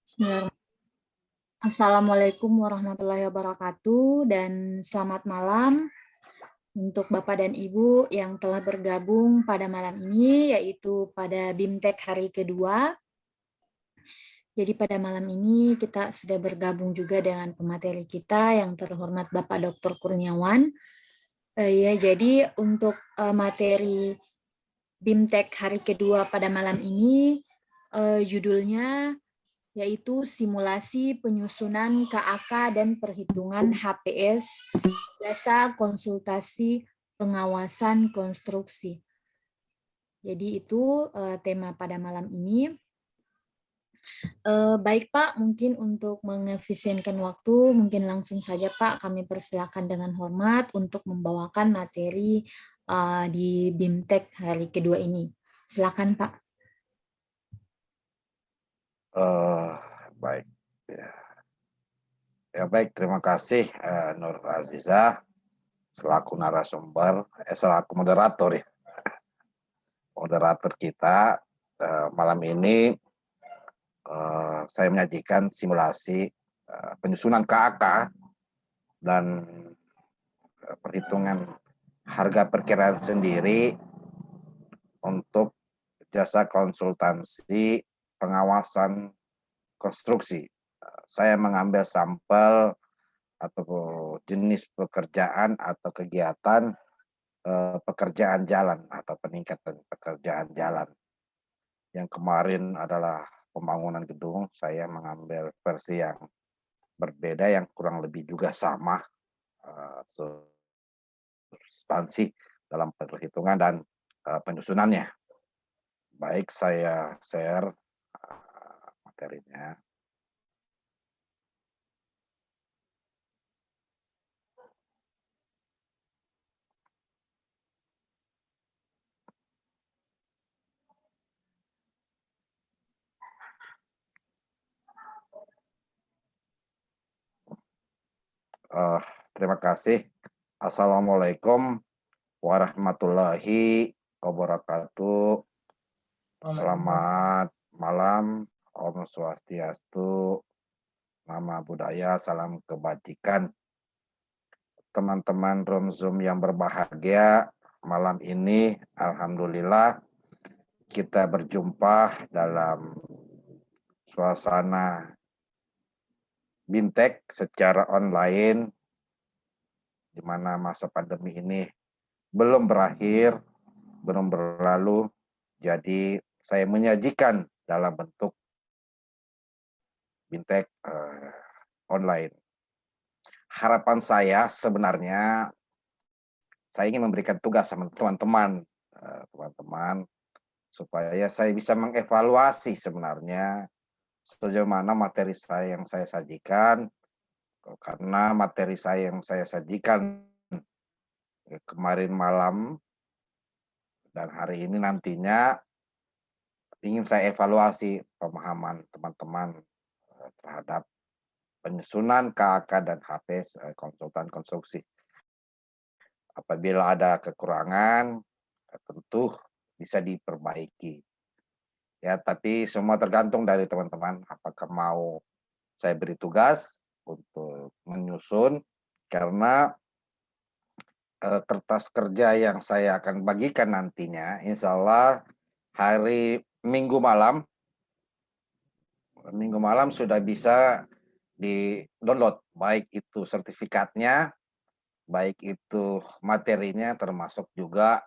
Bismillahirrahmanirrahim. Assalamualaikum warahmatullahi wabarakatuh dan selamat malam untuk Bapak dan Ibu yang telah bergabung pada malam ini, yaitu pada BIMTEK hari kedua. Jadi pada malam ini kita sudah bergabung juga dengan pemateri kita yang terhormat Bapak Dr. Kurniawan. Ya, jadi untuk materi BIMTEK hari kedua pada malam ini judulnya yaitu simulasi penyusunan KAK dan perhitungan HPS, jasa konsultasi pengawasan konstruksi. Jadi itu tema pada malam ini. Baik Pak, mungkin untuk mengefisienkan waktu, mungkin langsung saja Pak, kami persilakan dengan hormat untuk membawakan materi di BIMTEK hari kedua ini. Silakan Pak. Baik, baik. Terima kasih Nur Aziza selaku narasumber, selaku moderator moderator kita malam ini. Saya menyajikan simulasi penyusunan KAK dan perhitungan harga perkiraan sendiri untuk jasa konsultansi pengawasan konstruksi. Saya mengambil sampel atau jenis pekerjaan atau kegiatan pekerjaan jalan atau peningkatan pekerjaan jalan. Yang kemarin adalah pembangunan gedung, saya mengambil versi yang berbeda yang kurang lebih juga sama substansi dalam perhitungan dan penyusunannya. Baik, saya share materinya. Terima kasih. Assalamualaikum warahmatullahi wabarakatuh. Selamat malam, Om Swastiastu, Nama Budaya, salam kebajikan. Teman-teman room Zoom yang berbahagia, malam ini alhamdulillah kita berjumpa dalam suasana BIMTEK secara online, di mana masa pandemi ini belum berakhir, belum berlalu. Jadi saya menyajikan dalam bentuk BIMTEK online. Harapan saya sebenarnya, saya ingin memberikan tugas sama teman-teman, supaya saya bisa mengevaluasi sebenarnya sejauh mana materi saya yang saya sajikan, karena materi saya yang saya sajikan kemarin malam dan hari ini nantinya ingin saya evaluasi pemahaman teman-teman terhadap penyusunan KAK dan HPS konsultan konstruksi. Apabila ada kekurangan, tentu bisa diperbaiki. Ya, tapi semua tergantung dari teman-teman apakah mau saya beri tugas untuk menyusun, karena kertas kerja yang saya akan bagikan nantinya insya Allah hari Minggu malam sudah bisa di-download, baik itu sertifikatnya, baik itu materinya, termasuk juga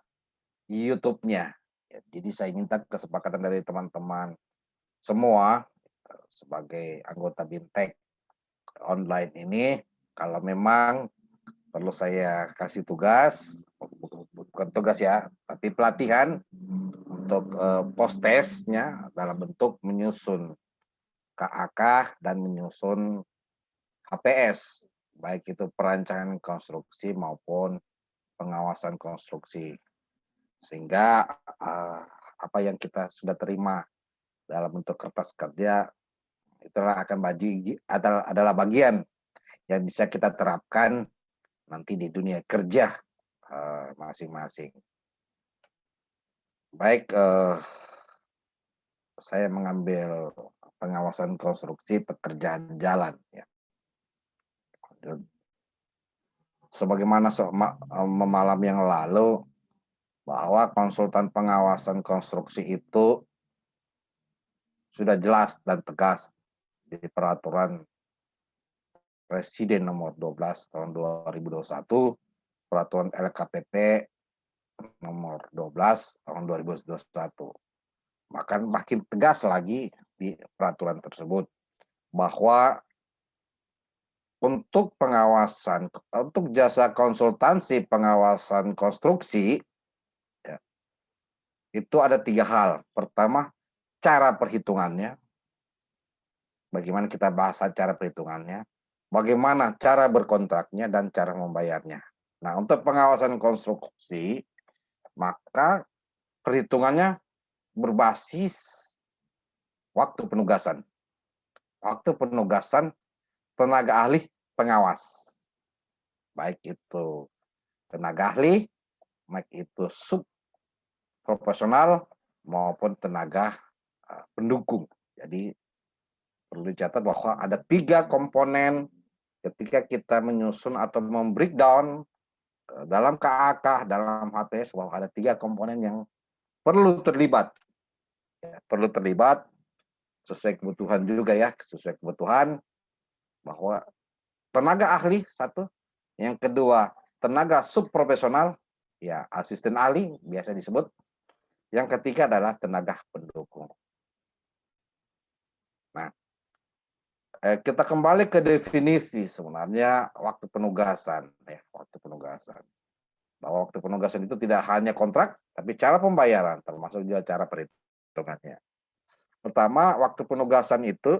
YouTube-nya. Ya, jadi saya minta kesepakatan dari teman-teman semua sebagai anggota BIMTEK online ini, kalau memang perlu saya kasih tugas, bukan tugas ya, tapi pelatihan untuk post testnya dalam bentuk menyusun KAK dan menyusun HPS, baik itu perancangan konstruksi maupun pengawasan konstruksi. Sehingga apa yang kita sudah terima dalam bentuk kertas kerja itulah adalah bagian yang bisa kita terapkan nanti di dunia kerja masing-masing. Baik, saya mengambil pengawasan konstruksi pekerjaan jalan. Ya. Sebagaimana malam yang lalu, bahwa konsultan pengawasan konstruksi itu sudah jelas dan tegas di peraturan Presiden nomor 12 tahun 2021, peraturan LKPP nomor 12 tahun 2021. Maka makin tegas lagi di peraturan tersebut bahwa untuk pengawasan, untuk jasa konsultansi pengawasan konstruksi, ya, itu ada 3 hal. Pertama, cara perhitungannya. Bagaimana kita bahas cara perhitungannya. Bagaimana cara berkontraknya dan cara membayarnya. Nah, untuk pengawasan konstruksi, maka perhitungannya berbasis waktu penugasan. Waktu penugasan tenaga ahli pengawas. Baik itu tenaga ahli, baik itu sub profesional maupun tenaga pendukung. Jadi perlu dicatat bahwa ada 3 komponen ketika kita menyusun atau membreakdown dalam KAK, dalam HTS, bahwa ada 3 komponen yang perlu terlibat. Ya, perlu terlibat sesuai kebutuhan juga ya, sesuai kebutuhan bahwa tenaga ahli 1, yang kedua tenaga subprofesional, ya asisten ahli biasa disebut, yang ketiga adalah tenaga pendukung. Nah, kita kembali ke definisi sebenarnya waktu penugasan, ya waktu penugasan. Bahwa waktu penugasan itu tidak hanya kontrak, tapi cara pembayaran, termasuk juga cara perhitungannya. Pertama, waktu penugasan itu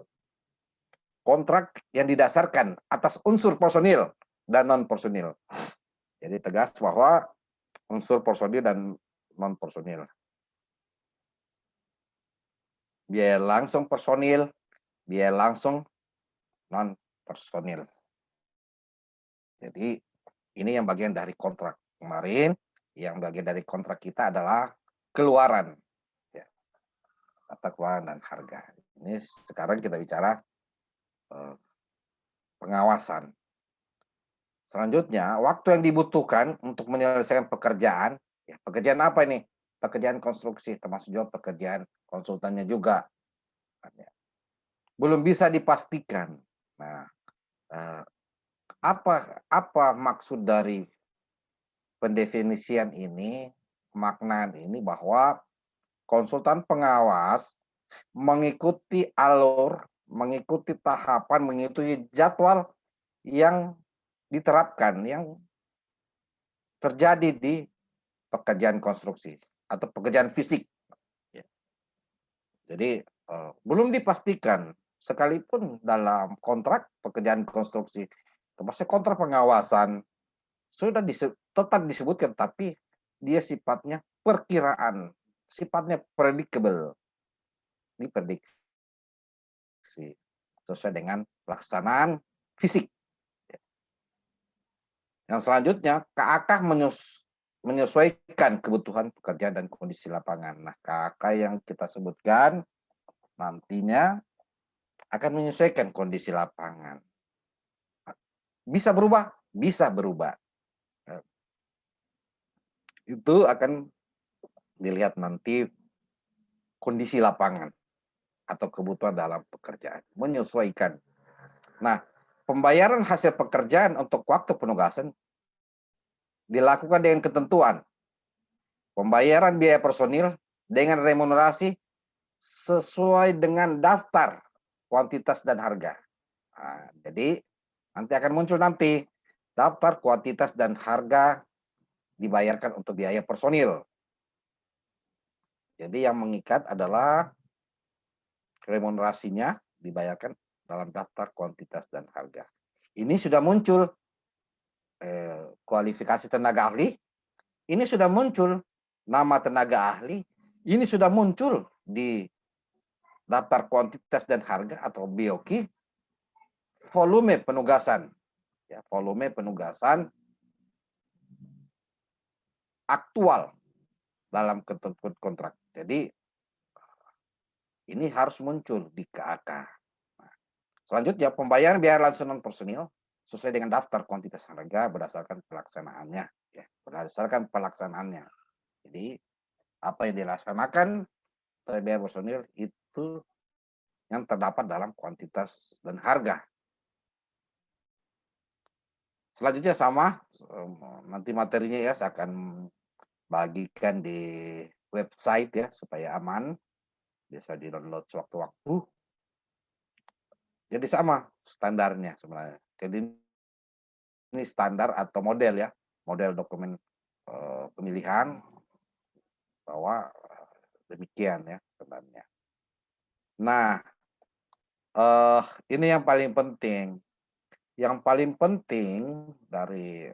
kontrak yang didasarkan atas unsur personil dan non-personil. Jadi tegas bahwa unsur personil dan non-personil. Biaya langsung personil, biaya langsung non-personil. Jadi ini yang bagian dari kontrak. Kemarin yang bagian dari kontrak kita adalah keluaran. Ya, tata keluaran dan harga. Ini sekarang kita bicara pengawasan. Selanjutnya, waktu yang dibutuhkan untuk menyelesaikan pekerjaan, ya pekerjaan apa ini? Pekerjaan konstruksi, termasuk juga pekerjaan konsultannya juga. Belum bisa dipastikan. Nah, apa maksud dari pendefinisian ini, pemaknaan ini, bahwa konsultan pengawas mengikuti alur, mengikuti tahapan, mengikuti jadwal yang diterapkan, yang terjadi di pekerjaan konstruksi atau pekerjaan fisik. Jadi belum dipastikan, sekalipun dalam kontrak pekerjaan konstruksi, termasuk kontrak pengawasan, sudah tetap disebutkan, tapi dia sifatnya perkiraan, sifatnya predictable, diprediksi sesuai dengan pelaksanaan fisik. Yang selanjutnya, KAK menyesuaikan kebutuhan pekerjaan dan kondisi lapangan. Nah, KAK yang kita sebutkan nantinya akan menyesuaikan kondisi lapangan. Bisa berubah? Bisa berubah. Itu akan dilihat nanti kondisi lapangan atau kebutuhan dalam pekerjaan. Menyesuaikan. Nah, pembayaran hasil pekerjaan untuk waktu penugasan dilakukan dengan ketentuan pembayaran biaya personil dengan remunerasi sesuai dengan daftar kuantitas dan harga. Nah, jadi nanti akan muncul daftar kuantitas dan harga dibayarkan untuk biaya personil. Jadi yang mengikat adalah remunerasinya dibayarkan dalam daftar kuantitas dan harga. Ini sudah muncul kualifikasi tenaga ahli, ini sudah muncul nama tenaga ahli, ini sudah muncul di daftar kuantitas dan harga atau BOQ, volume penugasan, ya volume penugasan aktual dalam ketentuan kontrak. Jadi ini harus muncul di KAK. Nah, selanjutnya pembayaran biaya langsung non personil sesuai dengan daftar kuantitas harga berdasarkan pelaksanaannya, ya, berdasarkan pelaksanaannya. Jadi apa yang dilaksanakan biaya personil itu yang terdapat dalam kuantitas dan harga. Selanjutnya sama, nanti materinya ya saya akan bagikan di website ya supaya aman, bisa di-download sewaktu-waktu. Jadi sama standarnya sebenarnya. Jadi ini standar atau model ya, model dokumen pemilihan bahwa demikian ya sebenarnya. Nah, ini yang paling penting. Yang paling penting dari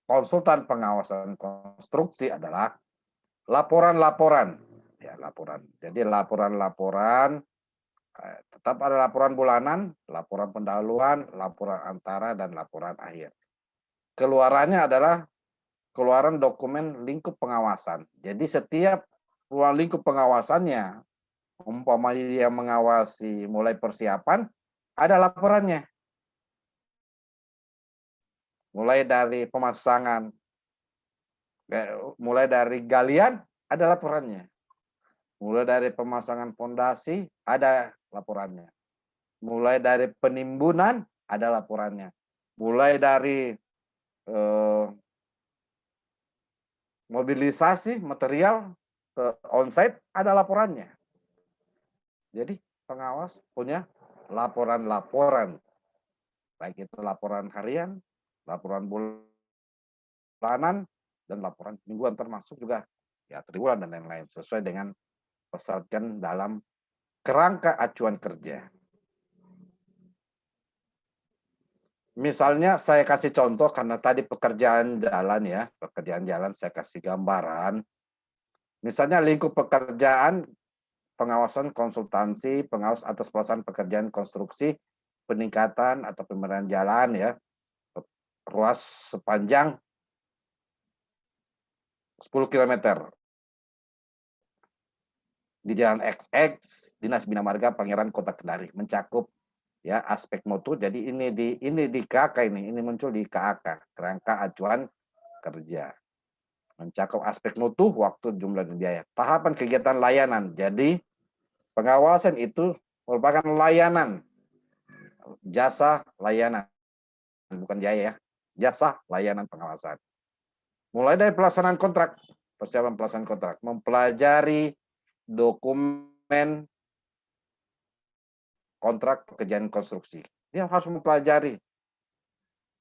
konsultan pengawasan konstruksi adalah laporan-laporan, ya laporan. Jadi laporan-laporan tetap ada laporan bulanan, laporan pendahuluan, laporan antara, dan laporan akhir. Keluarannya adalah keluaran dokumen lingkup pengawasan. Jadi setiap ruang lingkup pengawasannya, umpamanya dia mengawasi mulai persiapan, ada laporannya. Mulai dari pemasangan, mulai dari galian, ada laporannya. Mulai dari pemasangan fondasi, ada laporannya. Mulai dari penimbunan, ada laporannya. Mulai dari mobilisasi material ke onsite, ada laporannya. Jadi pengawas punya laporan-laporan, baik itu laporan harian, laporan bulanan, dan laporan mingguan, termasuk juga ya triwulan dan lain-lain, sesuai dengan peserta dalam kerangka acuan kerja. Misalnya saya kasih contoh karena tadi pekerjaan jalan ya, pekerjaan jalan saya kasih gambaran. Misalnya lingkup pekerjaan pengawasan konsultansi, pengawas atas pelaksanaan pekerjaan konstruksi, peningkatan atau pembenahan jalan ya, ruas sepanjang 10 km. Di Jalan XX, Dinas Bina Marga Pangeran Kota Kendari, mencakup ya aspek mutu. Jadi ini di KAK, ini muncul di KAK, kerangka acuan kerja. Mencakup aspek mutu, waktu, jumlah, dan biaya. Tahapan kegiatan layanan. Jadi pengawasan itu merupakan layanan, jasa layanan, bukan jaya ya, jasa layanan pengawasan. Mulai dari pelaksanaan kontrak, persiapan pelaksanaan kontrak, mempelajari dokumen kontrak pekerjaan konstruksi. Dia harus mempelajari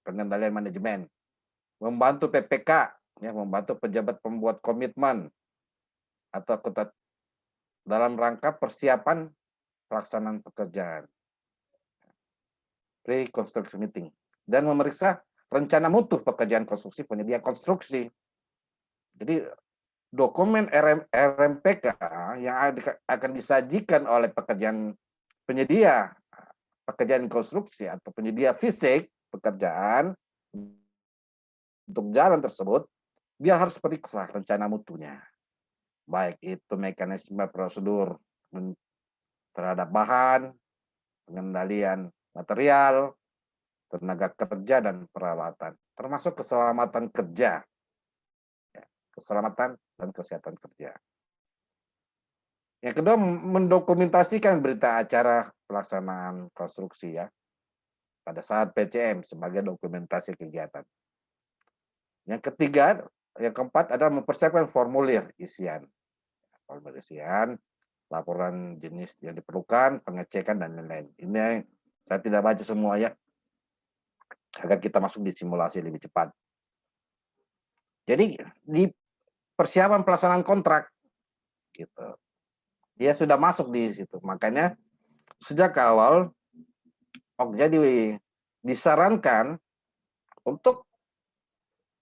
pengendalian manajemen, membantu PPK, ya, membantu pejabat pembuat komitmen atau dalam rangka persiapan pelaksanaan pekerjaan, pre-construction meeting, dan memeriksa rencana mutu pekerjaan konstruksi penyedia konstruksi. Jadi dokumen RMPK yang akan disajikan oleh penyedia pekerjaan konstruksi atau penyedia fisik pekerjaan untuk jalan tersebut, dia harus periksa rencana mutunya. Baik itu mekanisme prosedur terhadap bahan, pengendalian material, tenaga kerja, dan peralatan, termasuk keselamatan kerja, keselamatan dan kesehatan kerja. Yang kedua, mendokumentasikan berita acara pelaksanaan konstruksi ya pada saat PCM sebagai dokumentasi kegiatan. Yang ketiga, yang keempat adalah mempersiapkan formulir isian. Formulir isian, laporan jenis yang diperlukan, pengecekan, dan lain-lain. Ini saya tidak baca semua ya, agar kita masuk di simulasi lebih cepat. Jadi di persiapan pelaksanaan kontrak, gitu, dia sudah masuk di situ. Makanya sejak awal Okja disarankan untuk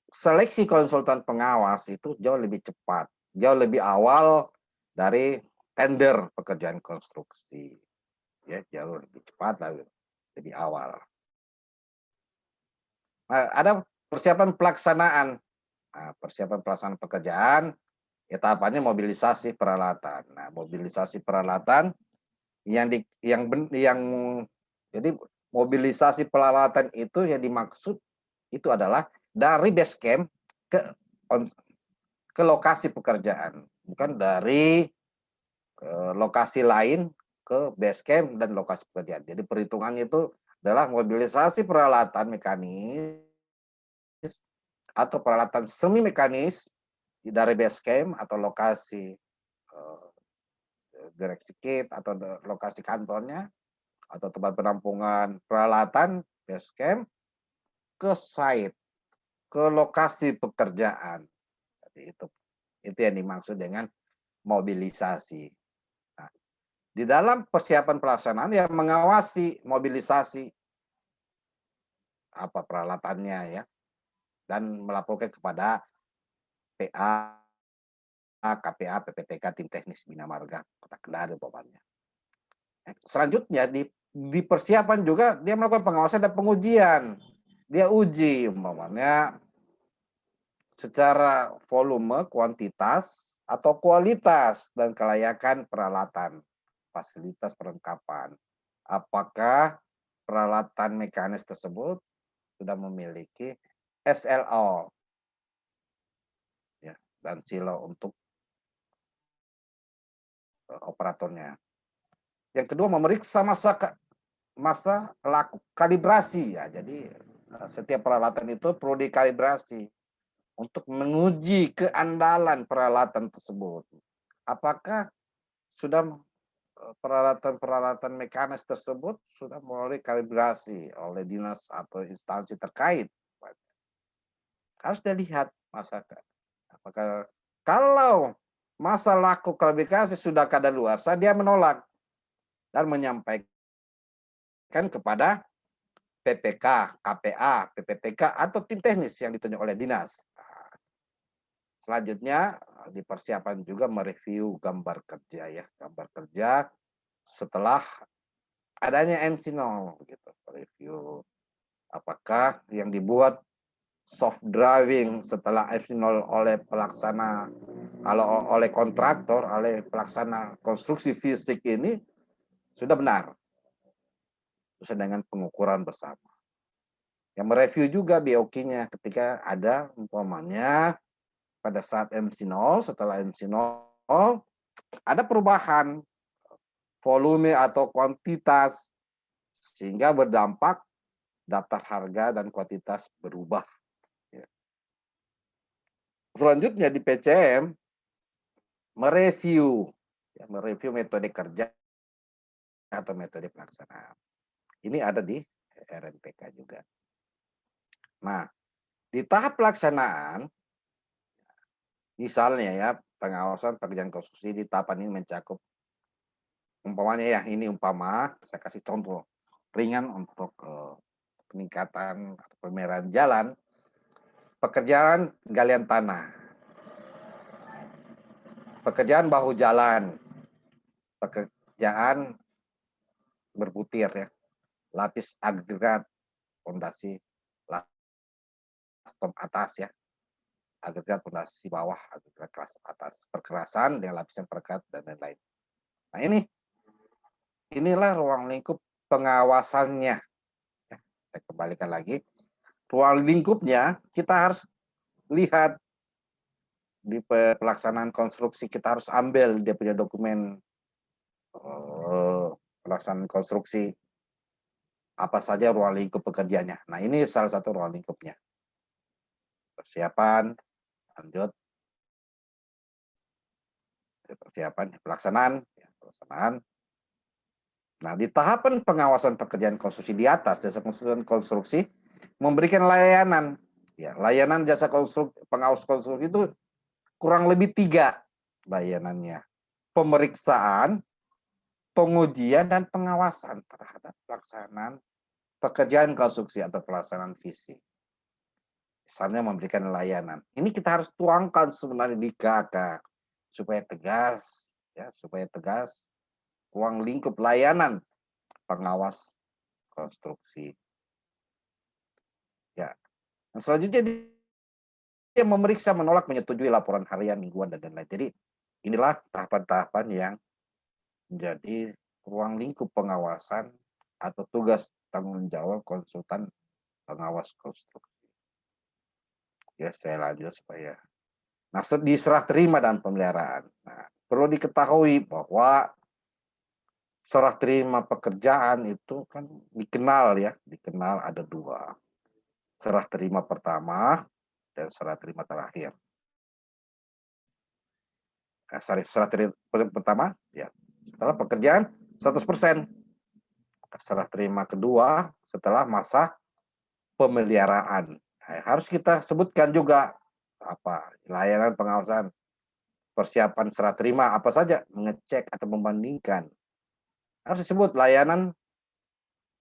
seleksi konsultan pengawas itu jauh lebih cepat, jauh lebih awal dari tender pekerjaan konstruksi. Ya, jauh lebih cepat, lebih awal. Nah, ada persiapan pelaksanaan. Nah, persiapan pelaksanaan pekerjaan Ya, tahapannya mobilisasi peralatan. Nah, mobilisasi peralatan yang jadi mobilisasi peralatan itu yang dimaksud itu adalah dari base camp ke ke lokasi pekerjaan, bukan dari lokasi lain ke base camp dan lokasi pekerjaan. Jadi perhitungannya itu adalah mobilisasi peralatan mekanis atau peralatan semi mekanis dari base camp atau lokasi direksi kit atau lokasi kantornya atau tempat penampungan peralatan base camp ke site, ke lokasi pekerjaan. Jadi itu yang dimaksud dengan mobilisasi. Nah, di dalam persiapan pelaksanaan yang mengawasi mobilisasi apa peralatannya ya, dan melaporkan kepada PA, KPA, PPTK, tim teknis Bina Marga Kota Kendari umpamanya. Selanjutnya di persiapan juga dia melakukan pengawasan dan pengujian. Dia uji umpamanya secara volume, kuantitas, atau kualitas dan kelayakan peralatan, fasilitas perlengkapan. Apakah peralatan mekanis tersebut sudah memiliki SLO ya, dan silo untuk operatornya. Yang kedua, memeriksa masa laku kalibrasi ya. Jadi setiap peralatan itu perlu dikalibrasi untuk menguji keandalan peralatan tersebut. Apakah sudah peralatan-peralatan mekanis tersebut sudah melalui kalibrasi oleh dinas atau instansi terkait. Harus dilihat masyarakat. Apakah kalau masa laku kalibrasi sudah kadaluarsa, dia menolak dan menyampaikan kepada PPK, KPA, PPTK atau tim teknis yang ditunjuk oleh dinas. Selanjutnya di persiapan juga mereview gambar kerja ya, gambar kerja setelah adanya MC0 gitu. Review apakah yang dibuat soft drawing setelah MC0 oleh pelaksana, kalau oleh kontraktor, oleh pelaksana konstruksi fisik ini sudah benar sesuai dengan pengukuran bersama. Yang mereview juga BOQ-nya ketika ada umpamanya pada saat MC0, setelah MC0 ada perubahan volume atau kuantitas sehingga berdampak daftar harga dan kuantitas berubah. Selanjutnya di PCM mereview metode kerja atau metode pelaksanaan. Ini ada di RMPK juga. Nah, di tahap pelaksanaan, misalnya ya pengawasan pekerjaan konstruksi di tahapan ini mencakup umpamanya ya, ini umpama saya kasih contoh ringan untuk peningkatan atau pemeliharaan jalan, pekerjaan galian tanah, pekerjaan bahu jalan, pekerjaan berbutir ya, lapis agregat, fondasi stom atas ya, agregat fondasi bawah, agregat kelas atas, perkerasan dengan lapisan perekat dan lain-lain. Nah inilah ruang lingkup pengawasannya. Ya, saya kembalikan lagi, ruang lingkupnya kita harus lihat di pelaksanaan konstruksi, kita harus ambil dia punya dokumen pelaksanaan konstruksi apa saja ruang lingkup pekerjaannya. Nah ini salah satu ruang lingkupnya. Persiapan, lanjut persiapan pelaksanaan. Nah di tahapan pengawasan pekerjaan konstruksi di atas, jasa konstruksi memberikan layanan. Ya, layanan jasa konstruksi, pengawas konstruksi itu kurang lebih 3 layanannya. Pemeriksaan, pengujian, dan pengawasan terhadap pelaksanaan pekerjaan konstruksi atau pelaksanaan visi. Misalnya memberikan layanan. Ini kita harus tuangkan sebenarnya di KK supaya tegas, ya, supaya tegas ruang lingkup layanan pengawas konstruksi. Ya. Nah, selanjutnya memeriksa, menolak, menyetujui laporan harian, mingguan, dan lain-lain. Jadi inilah tahapan-tahapan yang menjadi ruang lingkup pengawasan atau tugas tanggung jawab konsultan pengawas konstruksi. Ya, saya lanjut supaya. Nah, diserah terima dan pemeliharaan. Nah, perlu diketahui bahwa serah terima pekerjaan itu kan dikenal ya, dikenal ada dua. Serah terima pertama dan serah terima terakhir. Nah, serah terima pertama ya setelah pekerjaan 100%. Serah terima kedua setelah masa pemeliharaan. Nah, harus kita sebutkan juga apa layanan pengawasan persiapan serah terima apa saja, mengecek atau membandingkan. Harus disebut layanan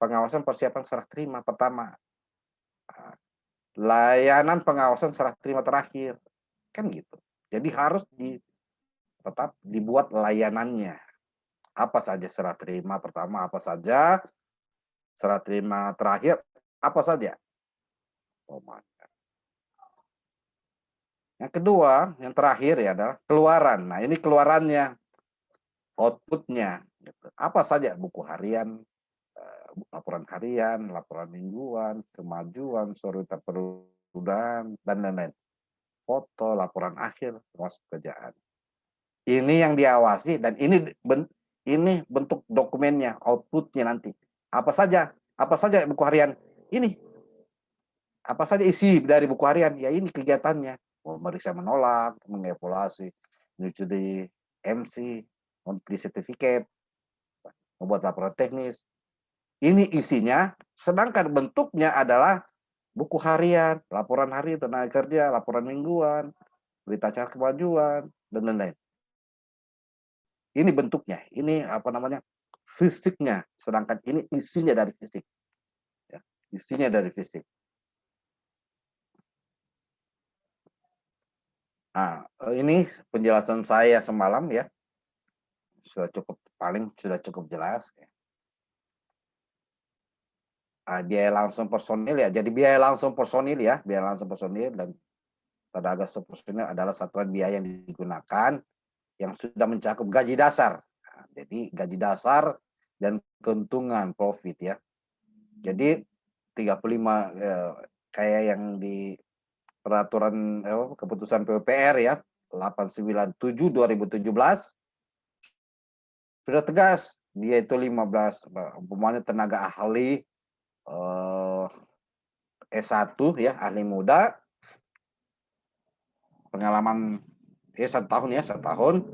pengawasan persiapan serah terima pertama. Layanan pengawasan serah terima terakhir. Kan gitu. Jadi harus tetap dibuat layanannya. Apa saja serah terima pertama, apa saja serah terima terakhir, apa saja. Yang kedua, yang terakhir ya adalah keluaran. Nah, ini keluarannya, outputnya. Gitu. Apa saja buku harian, laporan harian, laporan mingguan, kemajuan, soritas perludan, dan lain-lain. Foto, laporan akhir, termasuk pekerjaan. Ini yang diawasi dan ini bentuk dokumennya, outputnya nanti. Apa saja buku harian ini. Apa saja isi dari buku harian? Ya ini kegiatannya. Memeriksa, menolak, mengevaluasi, menyetujui MC, memberi sertifikat, membuat laporan teknis. Ini isinya, sedangkan bentuknya adalah buku harian, laporan harian tenaga kerja, laporan mingguan, berita acara kemajuan, dan lain-lain. Ini bentuknya, ini apa namanya fisiknya, sedangkan ini isinya dari fisik. Ya, isinya dari fisik. Nah, ini penjelasan saya semalam ya, sudah cukup jelas. Biaya langsung personil ya, jadi biaya langsung personil ya, biaya langsung personil dan tenaga personil adalah satuan biaya yang digunakan yang sudah mencakup gaji dasar. Nah, jadi gaji dasar dan keuntungan profit ya. Jadi 35 kayak yang di peraturan keputusan PUPR ya 897 2017 sudah tegas dia itu 15 umpamanya tenaga ahli S1 ya ahli muda pengalaman 1 tahun ya 1 tahun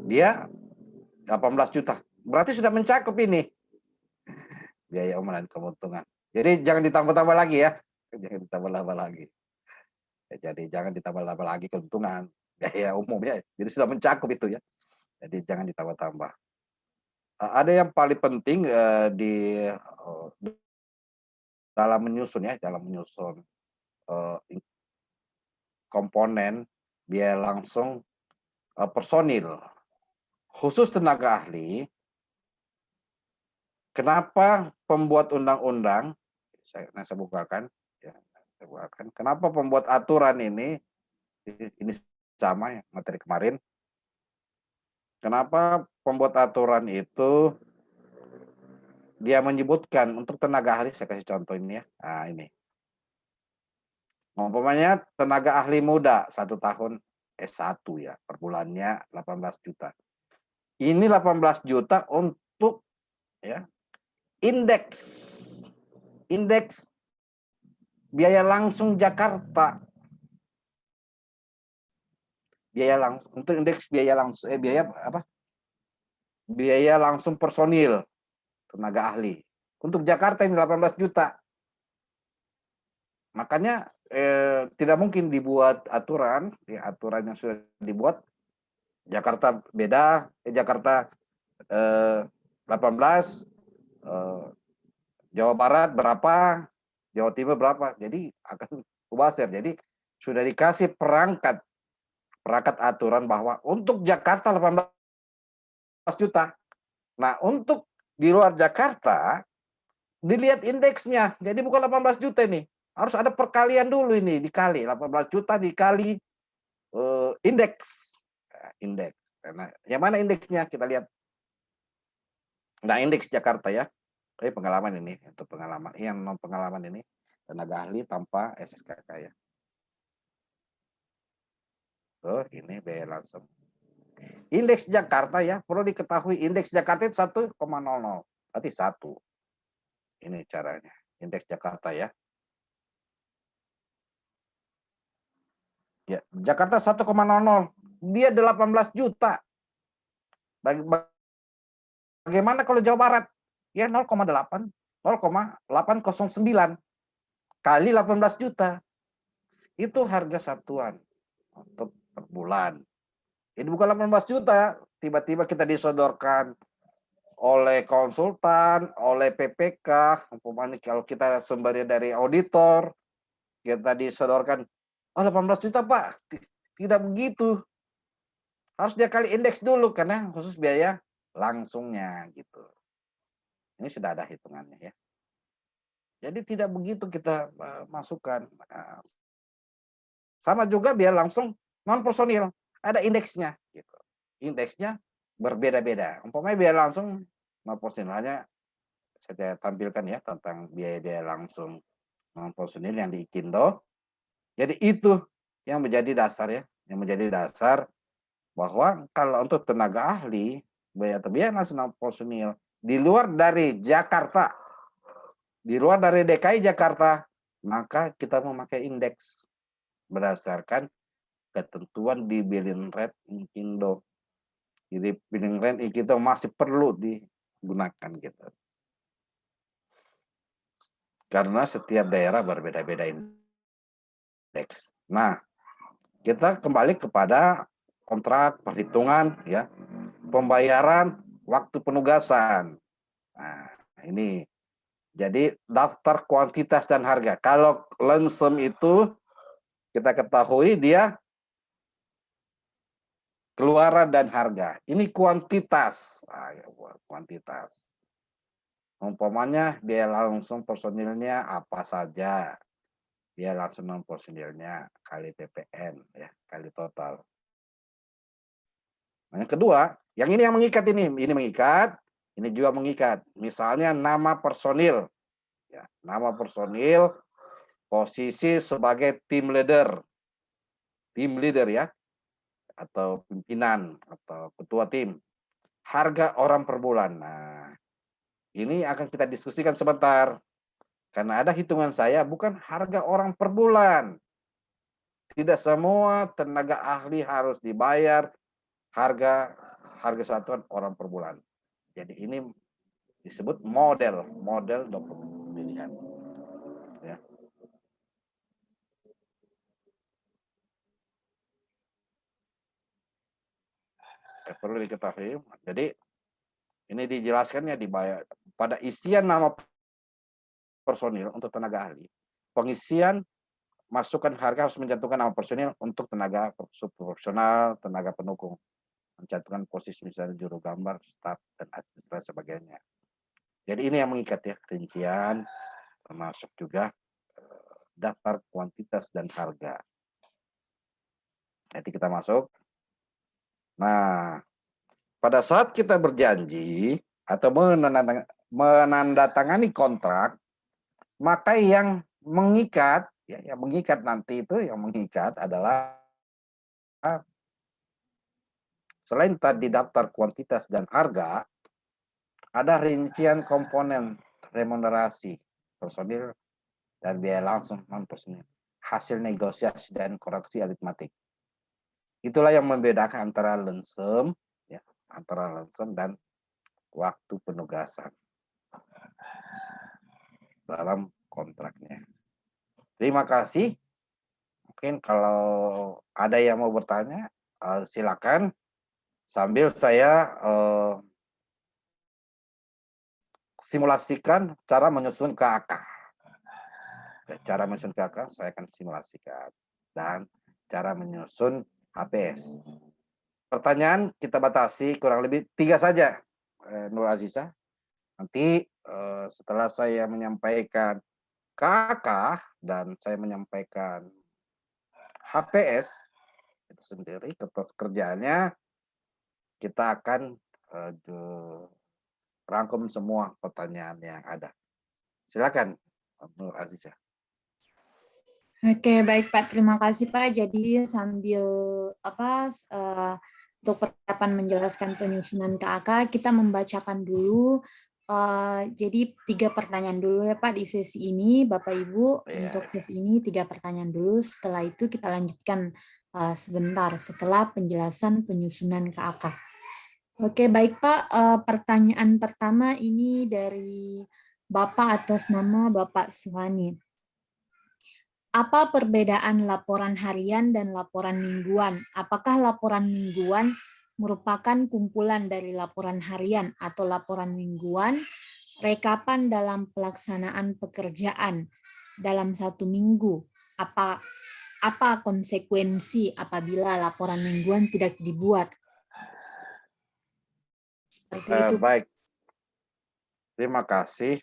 dia 18 juta berarti sudah mencakup ini biaya umum dan keuntungan. Jadi jangan ditambah-tambah lagi ya. Jangan ditambah-tambah lagi. Jadi jangan ditambah-tambah lagi keuntungan biaya umum ya. Jadi sudah mencakup itu ya. Jadi jangan ditambah-tambah. Ada yang paling penting di dalam menyusun komponen biaya langsung personil khusus tenaga ahli. Kenapa pembuat undang-undang saya bukakan ya, kenapa pembuat aturan ini sama ya materi kemarin. Kenapa pembuat aturan itu dia menyebutkan untuk tenaga ahli, saya kasih contoh ini ya. Nah, ini. Umpamanya tenaga ahli muda 1 tahun S1 ya, per bulannya 18 juta. Ini 18 juta untuk ya indeks biaya langsung Jakarta. Biaya langsung untuk indeks biaya langsung biaya langsung personil tenaga ahli. Untuk Jakarta ini 18 juta. Makanya tidak mungkin dibuat aturan, ya, aturan yang sudah dibuat Jakarta beda, Jakarta 18, Jawa Barat berapa, Jawa Timur berapa. Jadi akan mubazir. Jadi sudah dikasih perangkat aturan bahwa untuk Jakarta 18 juta. Nah, untuk di luar Jakarta dilihat indeksnya. Jadi bukan 18 juta ini. Harus ada perkalian dulu ini, dikali 18 juta dikali indeks. Indeks. Karena yang mana indeksnya kita lihat. Nah, indeks Jakarta ya. Pengalaman ini untuk pengalaman. Yang non pengalaman ini tenaga ahli tanpa SSKK ya. Ini biaya langsung. Indeks Jakarta ya, perlu diketahui indeks Jakarta itu 1,00. Berarti 1. Ini caranya. Indeks Jakarta ya. Ya, Jakarta 1,00. Dia 18 juta. Bagaimana kalau Jawa Barat? Ya 0,8. 0,809 kali 18 juta. Itu harga satuan untuk per bulan. Ini bukan 18 juta, tiba-tiba kita disodorkan oleh konsultan, oleh PPK, umpamanya kalau kita sumbernya dari auditor, kita disodorkan, oh 18 juta Pak, tidak begitu. Harus dia kali indeks dulu, karena khusus biaya langsungnya gitu. Ini sudah ada hitungannya ya. Jadi tidak begitu kita masukkan. Sama juga biaya langsung non personil, ada indeksnya gitu. Indeksnya berbeda-beda. Umpamanya biaya langsung non personil, hanya saya tampilkan ya tentang biaya-biaya langsung non personil yang di Ikindo. Jadi itu yang menjadi dasar ya, yang menjadi dasar bahwa kalau untuk tenaga ahli biaya langsung non personil di luar dari Jakarta, di luar dari DKI Jakarta, maka kita memakai indeks berdasarkan ketentuan di billing rate Ikindo. Jadi billing rate Ikindo masih perlu digunakan gitu. Karena setiap daerah berbeda-beda indeks. Nah, kita kembali kepada kontrak perhitungan ya, pembayaran waktu penugasan. Nah, ini jadi daftar kuantitas dan harga. Kalau lensem itu kita ketahui dia keluaran dan harga. Ini kuantitas. Kuantitas. Umpamanya biaya langsung personilnya apa saja. Biaya langsung non personilnya kali PPN ya, kali total. Nah, yang kedua, yang ini yang mengikat ini mengikat, ini juga mengikat. Misalnya nama personil. Ya, nama personil, posisi sebagai tim leader. Tim leader ya, atau pimpinan atau ketua tim. Harga orang per bulan. Nah, ini akan kita diskusikan sebentar. Karena ada hitungan saya bukan harga orang per bulan. Tidak semua tenaga ahli harus dibayar harga satuan orang per bulan. Jadi ini disebut model dokumen pemilihan. Ya. Perlu diketahui. Jadi ini dijelaskannya dibayar pada isian nama personil untuk tenaga ahli. Pengisian masukkan harga harus mencantumkan nama personil untuk tenaga subprofesional, tenaga pendukung. Mencantumkan posisi misalnya juru gambar, staf, dan administrasi sebagainya. Jadi ini yang mengikat ya, rincian, termasuk juga daftar kuantitas dan harga. Nanti kita masuk. Nah, pada saat kita berjanji atau menandatangani kontrak, maka yang mengikat, ya, yang mengikat nanti itu yang mengikat adalah selain tadi daftar kuantitas dan harga, ada rincian komponen remunerasi personil dan biaya langsung non personil, hasil negosiasi dan koreksi aritmatik. Itulah yang membedakan antara lensem, ya, antara lensem dan waktu penugasan dalam kontraknya. Terima kasih. Mungkin kalau ada yang mau bertanya, silakan. Sambil saya simulasikan cara menyusun KAK. Cara menyusun KAK saya akan simulasikan. Dan cara menyusun HPS. Pertanyaan kita batasi kurang lebih 3 saja, Nur Aziza. Nanti setelah saya menyampaikan KAK, dan saya menyampaikan HPS itu sendiri, kertas kerjanya, kita akan rangkum semua pertanyaan yang ada. Silakan, Nur Aziza. Oke, baik Pak. Terima kasih Pak. Jadi sambil untuk persiapan menjelaskan penyusunan KAK, kita membacakan dulu. Jadi 3 pertanyaan dulu ya Pak di sesi ini, Bapak Ibu. Untuk sesi ini 3 pertanyaan dulu. Setelah itu kita lanjutkan sebentar setelah penjelasan penyusunan KAK. Oke, baik Pak. Pertanyaan pertama ini dari Bapak atas nama Bapak Suhani. Apa perbedaan laporan harian dan laporan mingguan? Apakah laporan mingguan merupakan kumpulan dari laporan harian atau laporan mingguan, rekapan dalam pelaksanaan pekerjaan dalam 1 minggu? Apa konsekuensi apabila laporan mingguan tidak dibuat? Seperti itu. Baik, terima kasih.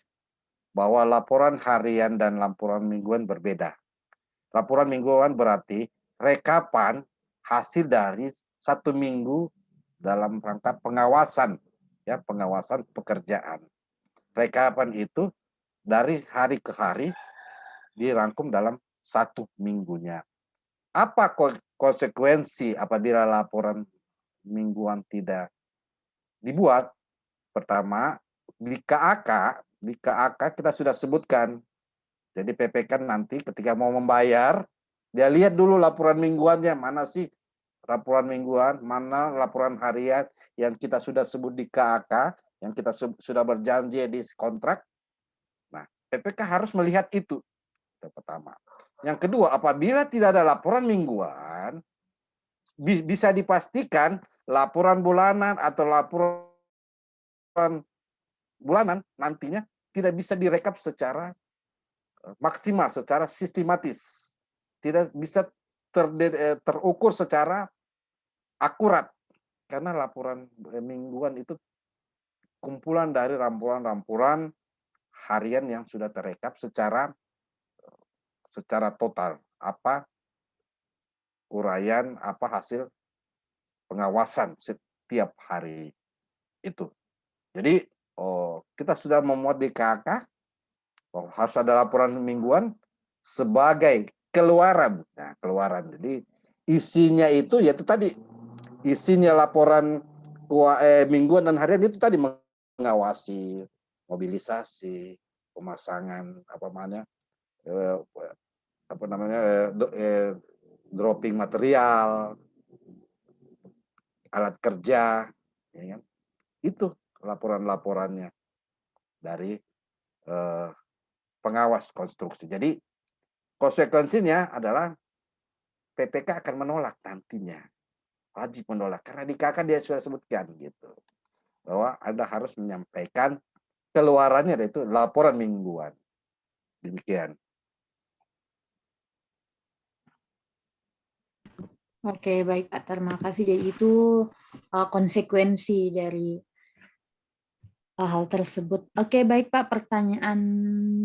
Bahwa laporan harian dan laporan mingguan berbeda. Laporan mingguan berarti rekapan hasil dari 1 minggu dalam rangka pengawasan, ya, pengawasan pekerjaan. Rekapan itu dari hari ke hari dirangkum dalam 1 minggunya. Apa konsekuensi apabila laporan mingguan tidak dibuat? Pertama, di KAK kita sudah sebutkan. Jadi PPK nanti ketika mau membayar, dia lihat dulu laporan mingguannya, mana sih laporan mingguan, mana laporan harian yang kita sudah sebut di KAK, yang kita sudah berjanji di kontrak. Nah, PPK harus melihat itu. Yang pertama. Yang kedua, apabila tidak ada laporan mingguan, bisa dipastikan laporan bulanan atau laporan bulanan nantinya tidak bisa direkap secara maksimal, secara sistematis. Tidak bisa terukur secara akurat. Karena laporan mingguan itu kumpulan dari rampuran-rampuran harian yang sudah terekap secara total. Apa uraian, apa hasil pengawasan setiap hari itu. Jadi kita sudah memuat di KK, harus ada laporan mingguan sebagai keluaran. Nah, keluaran. Jadi isinya itu yaitu tadi, isinya laporan mingguan dan harian itu tadi mengawasi mobilisasi, pemasangan dropping material, alat kerja, ya kan? Itu laporan-laporannya dari pengawas konstruksi. Jadi konsekuensinya adalah PPK akan menolak nantinya, wajib menolak karena di KK dia sudah sebutkan gitu bahwa Anda harus menyampaikan keluarannya, yaitu laporan mingguan. Demikian. Oke, baik Pak. Terima kasih. Jadi itu konsekuensi dari hal tersebut. Oke, baik Pak. Pertanyaan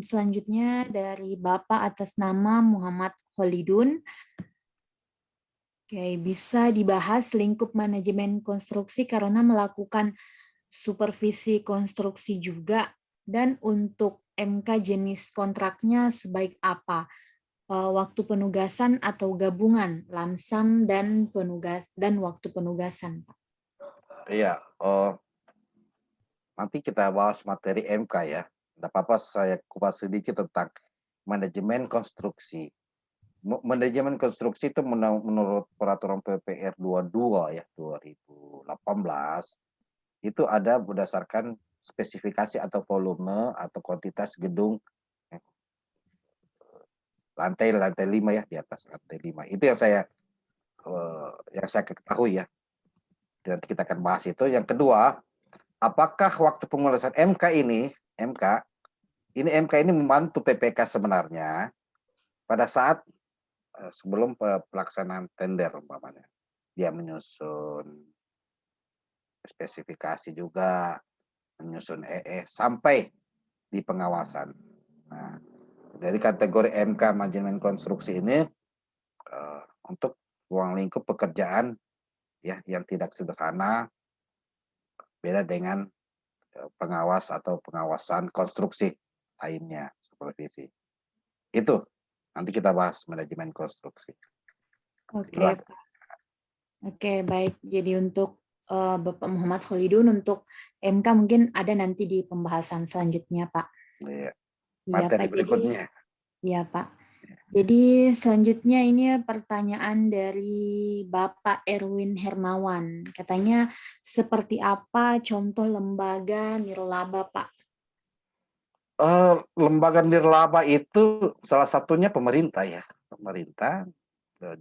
selanjutnya dari Bapak atas nama Muhammad Khalidun. Oke, bisa dibahas lingkup manajemen konstruksi karena melakukan supervisi konstruksi juga, dan untuk MK jenis kontraknya sebaik apa? Waktu penugasan atau gabungan, lamsam dan waktu penugasan, Pak. Iya, nanti kita bahas materi MK ya. Tidak apa-apa saya kupas sedikit tentang manajemen konstruksi. Manajemen konstruksi itu menurut peraturan PPR 22 ya 2018 itu ada berdasarkan spesifikasi atau volume atau kuantitas gedung lantai 5 ya, di atas lantai 5. Itu yang saya ketahui ya. Dan kita akan bahas itu. Yang kedua, apakah waktu pengurusan MK ini membantu PPK sebenarnya pada saat sebelum pelaksanaan tender umpamanya. Dia menyusun spesifikasi juga, menyusun sampai di pengawasan. Nah, Jadi kategori MK manajemen konstruksi ini untuk ruang lingkup pekerjaan ya yang tidak sederhana, beda dengan pengawas atau pengawasan konstruksi lainnya, supervisi. Itu nanti kita bahas manajemen konstruksi. Oke, Pak. Oke, baik. Jadi untuk Bapak Muhammad Khalidun untuk MK mungkin ada nanti di pembahasan selanjutnya, Pak. Iya, Iya, materi Pak. Jadi, berikutnya. ya, Pak. Jadi selanjutnya ini pertanyaan dari Bapak Erwin Hermawan. Katanya seperti apa contoh lembaga nirlaba, Pak? Lembaga nirlaba itu salah satunya pemerintah ya, pemerintah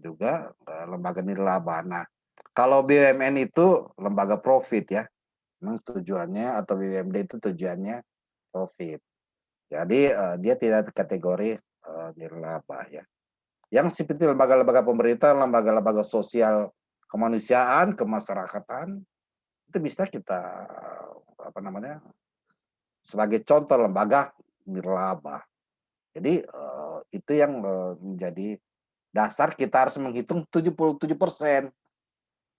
juga lembaga nirlaba. Nah, kalau BUMN itu lembaga profit ya, memang tujuannya atau BUMD itu tujuannya profit. Jadi dia tidak kategori nirlaba ya. Yang seperti lembaga-lembaga pemerintah, lembaga-lembaga sosial kemanusiaan, kemasyarakatan itu bisa kita apa namanya sebagai contoh lembaga nirlaba. Jadi itu yang menjadi dasar kita harus menghitung 77%.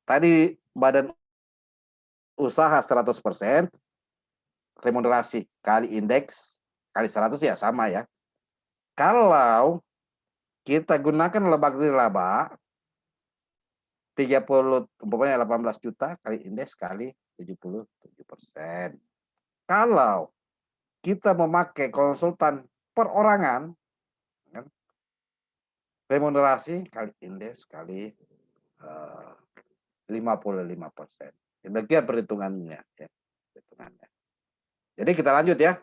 Tadi badan usaha 100%, remunerasi kali indeks kali 100 ya sama ya. Kalau kita gunakan lembaga nirlaba 30 umpamanya 18 juta kali indeks kali 77%. Kalau kita memakai konsultan perorangan, kan, remunerasi kali indeks kali 55%. Demikian perhitungannya ya. Perhitungannya. Jadi kita lanjut ya.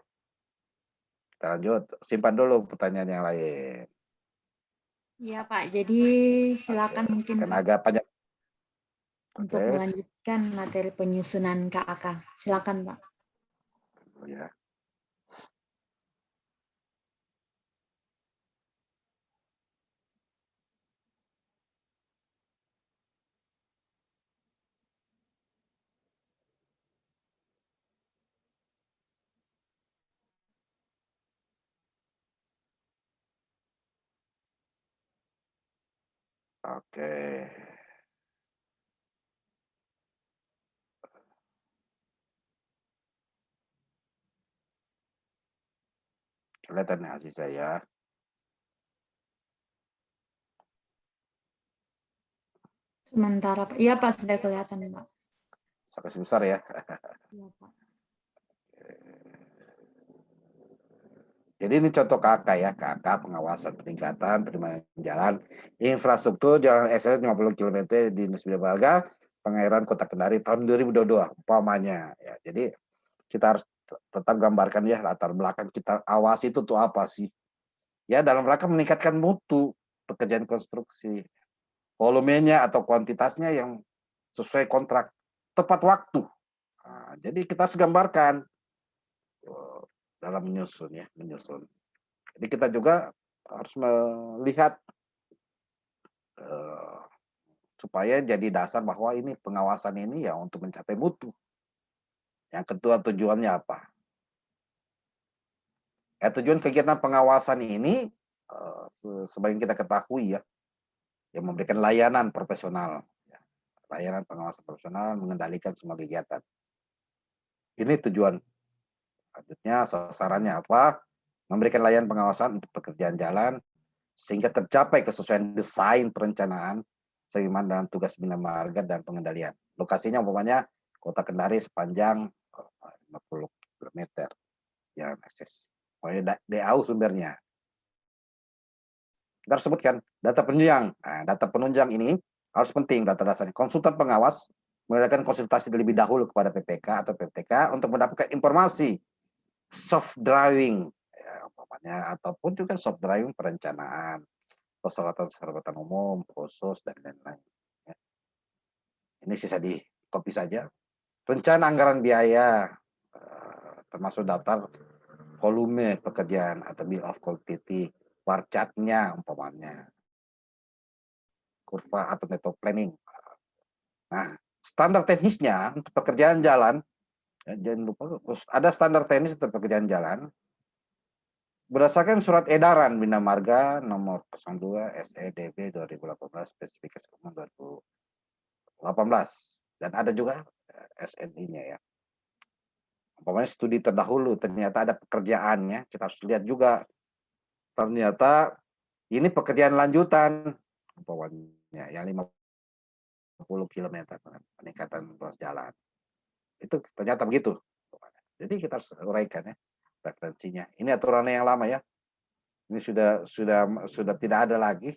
Kita lanjut. Simpan dulu pertanyaan yang lain. Iya, Pak. Jadi silakan Oke. mungkin Karena Pak agak panjang. untuk Oke. melanjutkan materi penyusunan KAK. Silakan, Pak. Ya. Oke. Kelihatan hasil saya. Sementara, Pak. Iya, Pak, sudah kelihatan, Pak. Kasih besar ya. Iya, Pak. Jadi ini contoh KK ya, KK pengawasan peningkatan penerimaan jalan, infrastruktur jalan SS 50 km di Dinas Bina Marga, Pengairan Kota Kendari tahun 2022 umpamanya. Ya, jadi kita harus tetap gambarkan ya latar belakang kita awasi itu tuh apa sih? Ya dalam rangka meningkatkan mutu pekerjaan konstruksi, volumenya atau kuantitasnya yang sesuai kontrak, tepat waktu. Nah, jadi kita harus gambarkan dalam menyusun ya, menyusun. Jadi kita juga harus melihat supaya jadi dasar bahwa ini pengawasan ini ya untuk mencapai mutu. Yang kedua tujuannya apa? Tujuan kegiatan pengawasan ini sebagai kita ketahui ya, yang memberikan layanan profesional, ya. Layanan pengawasan profesional mengendalikan semua kegiatan. Ini tujuan. Selanjutnya sasarannya apa? Memberikan layanan pengawasan untuk pekerjaan jalan sehingga tercapai kesesuaian desain perencanaan seimbang dalam tugas bina marga dan pengendalian. Lokasinya umpamanya Kota Kendari sepanjang 50 km yang akses. Pokoknya DAU sumbernya. Kita harus sebutkan data penunjang. Nah, data penunjang ini harus penting data dasarnya. Konsultan pengawas melakukan konsultasi terlebih dahulu kepada PPK atau PPTK untuk mendapatkan informasi soft drawing ya, umpamanya ataupun juga soft drawing perencanaan, persyaratan umum, khusus dan lain-lain. Ya. Ini sisa di copy saja. Rencana anggaran biaya termasuk daftar volume pekerjaan atau bill of quantity, warcatnya umpamanya, kurva atau method planning. Nah, standar teknisnya untuk pekerjaan jalan, ya, jangan lupa ada standar teknis untuk pekerjaan jalan berdasarkan surat edaran Bina Marga nomor 02 SEDB 2018 spesifikasi umum 2018 dan ada juga SNI-nya ya. Umpamanya studi terdahulu ternyata ada pekerjaannya, kita harus lihat juga ternyata ini pekerjaan lanjutan umpamanya yang 50 km peningkatan ruas jalan. Itu ternyata begitu. Jadi kita harus uraikan ya referensinya. Ini aturannya yang lama ya. Ini sudah tidak ada lagi.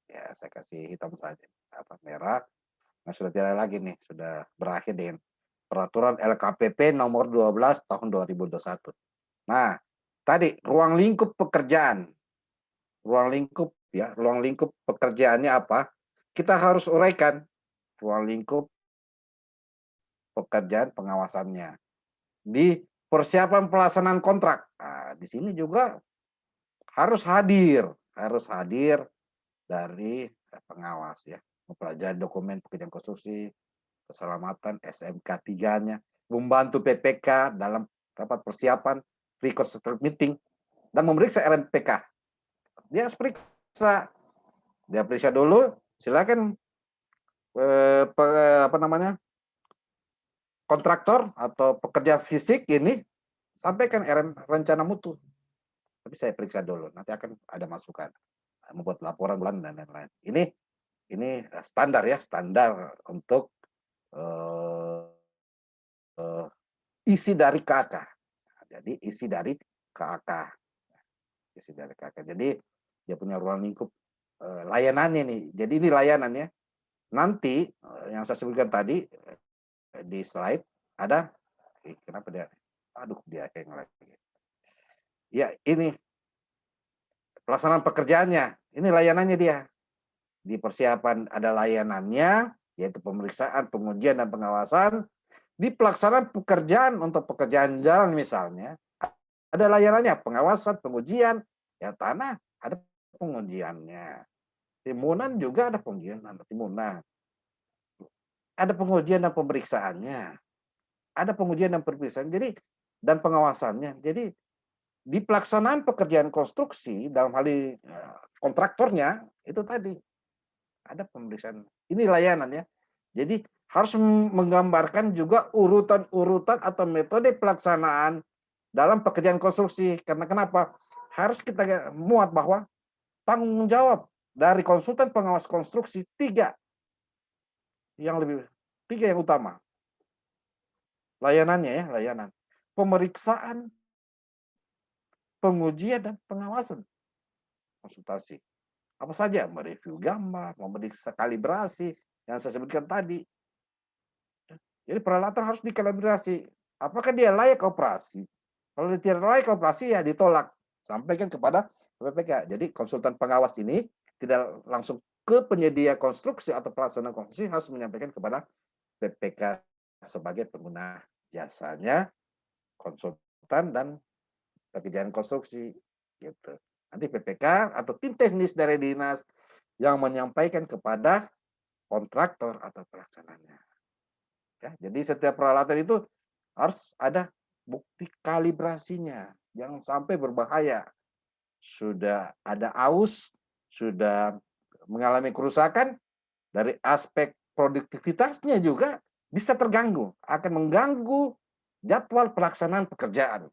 Ya saya kasih hitam saja apa merah. Nah, sudah tidak ada lagi nih, sudah berakhir dengan peraturan LKPP nomor 12 tahun 2021. Nah, tadi ruang lingkup pekerjaan. Ruang lingkup ya, ruang lingkup pekerjaannya apa? Kita harus uraikan ruang lingkup pekerjaan pengawasannya. Di persiapan pelaksanaan kontrak. Nah, di sini juga harus hadir dari pengawas ya, mempelajari dokumen pekerjaan konstruksi, keselamatan, SMK 3-nya, membantu PPK dalam rapat persiapan, pre-construction meeting, dan memeriksa RMPK. Dia harus periksa, dia periksa dulu, silakan apa namanya kontraktor atau pekerja fisik ini sampaikan rencana mutu. Tapi saya periksa dulu, nanti akan ada masukan, membuat laporan bulan dan lain-lain. Ini standar ya, standar untuk isi dari KK. Jadi isi dari KK. Isi dari KK. Jadi dia punya ruang lingkup layanannya nih. Jadi ini layanannya. Nanti yang saya sebutkan tadi di slide ada kenapa dia aduh dia kayak lagi. Ya, ini pelaksanaan pekerjaannya. Ini layanannya dia. Di persiapan ada layanannya yaitu pemeriksaan, pengujian dan pengawasan. Di pelaksanaan pekerjaan untuk pekerjaan jalan misalnya, ada layanannya, pengawasan, pengujian, ya tanah ada pengujiannya. Timunan juga ada pengujian, timunan. Ada pengujian dan pemeriksaannya. Ada pengujian dan pemeriksaan. Jadi dan pengawasannya. Jadi di pelaksanaan pekerjaan konstruksi dalam hal ini kontraktornya itu tadi ada pemeriksaan. Ini layanannya. Jadi harus menggambarkan juga urutan-urutan atau metode pelaksanaan dalam pekerjaan konstruksi. Karena kenapa? Harus kita muat bahwa tanggung jawab dari konsultan pengawas konstruksi tiga yang utama. Layanannya ya, layanan. Pemeriksaan, pengujian, dan pengawasan. Konsultasi. Apa saja? Mereview gambar, memeriksa kalibrasi, yang saya sebutkan tadi. Jadi peralatan harus dikalibrasi. Apakah dia layak operasi? Kalau dia tidak layak operasi, ya ditolak. Sampaikan kepada PPK. Jadi konsultan pengawas ini tidak langsung ke penyedia konstruksi atau pelaksana konstruksi, harus menyampaikan kepada PPK sebagai pengguna jasanya, konsultan dan pekerjaan konstruksi. Gitu. Nanti PPK atau tim teknis dari dinas yang menyampaikan kepada kontraktor atau pelaksananya. Ya, jadi setiap peralatan itu harus ada bukti kalibrasinya, jangan sampai berbahaya. Sudah ada aus, sudah mengalami kerusakan, dari aspek produktivitasnya juga bisa terganggu, akan mengganggu jadwal pelaksanaan pekerjaan.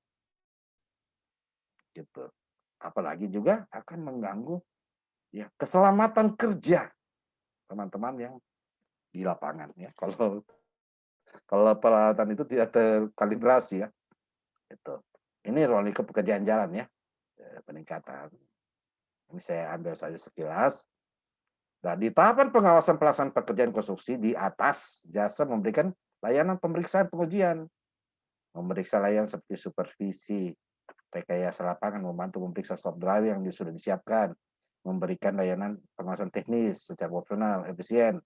Gitu. Apalagi juga akan mengganggu ya keselamatan kerja teman-teman yang di lapangan ya. Kalau peralatan itu tidak terkalibrasi ya, itu. Ini ruang lingkup pekerjaan jalan ya, peningkatan. Ini saya ambil saja sekilas. Nah, di tahapan pengawasan pelaksanaan pekerjaan konstruksi di atas, jasa memberikan layanan pemeriksaan pengujian, memeriksa layanan seperti supervisi, rekayasa lapangan, membantu memeriksa soft drive yang sudah disiapkan, memberikan layanan pengawasan teknis secara profesional, efisien,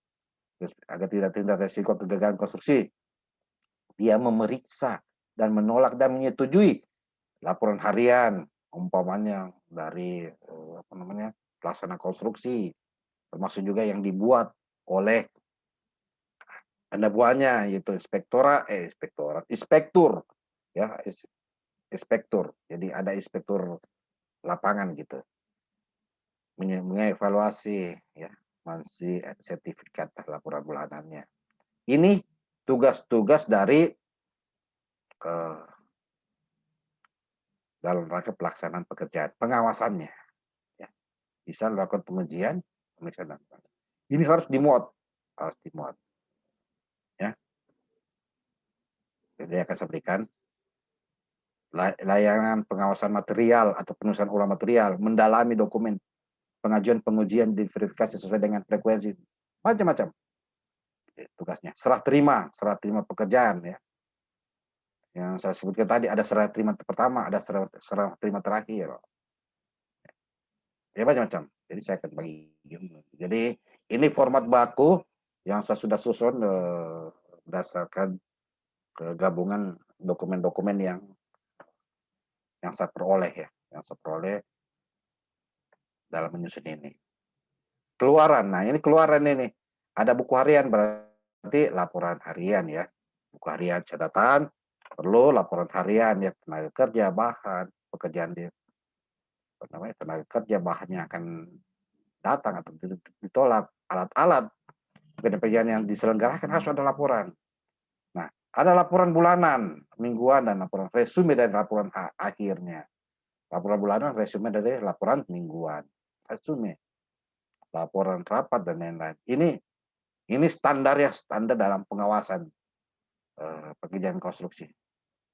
agar tidak tindak resiko kegagalan konstruksi. Dia memeriksa dan menolak dan menyetujui laporan harian, umpamanya dari pelaksana konstruksi, termasuk juga yang dibuat oleh anak buahnya, yaitu inspektur ya, inspektur. Jadi ada inspektur lapangan gitu, mengevaluasi ya, masih sertifikat laporan bulanannya. Ini tugas-tugas dari dalam rangka pelaksanaan pekerjaan, pengawasannya. Ya. Bisa melakukan pengujian, pemeriksaan dan pengawasan. Ini harus dimuat. Ya. Jadi akan saya berikan layanan pengawasan material atau penulisan ulang material, mendalami dokumen pengajuan pengujian diverifikasi sesuai dengan frekuensi, macam-macam tugasnya. Serah terima pekerjaan ya. Yang saya sebutkan tadi ada serah terima pertama, ada serah terima terakhir. Ya macam-macam. Jadi saya akan bagi. Jadi ini format baku yang saya sudah susun berdasarkan gabungan dokumen-dokumen yang saya peroleh ya, yang saya peroleh dalam menyusun ini. Keluaran, nah ini keluaran ini. Ada buku harian berarti laporan harian ya. Buku harian catatan, perlu laporan harian ya, tenaga kerja, bahan, pekerjaan di tenaga kerja, bahannya akan datang atau ditolak, alat-alat pekerjaan yang diselenggarakan harus ada laporan. Nah, ada laporan bulanan, mingguan, dan laporan resume dari laporan akhirnya. Laporan bulanan, resume dari laporan mingguan. Resume, laporan rapat, dan lain-lain. Ini standar ya, standar dalam pengawasan pekerjaan konstruksi.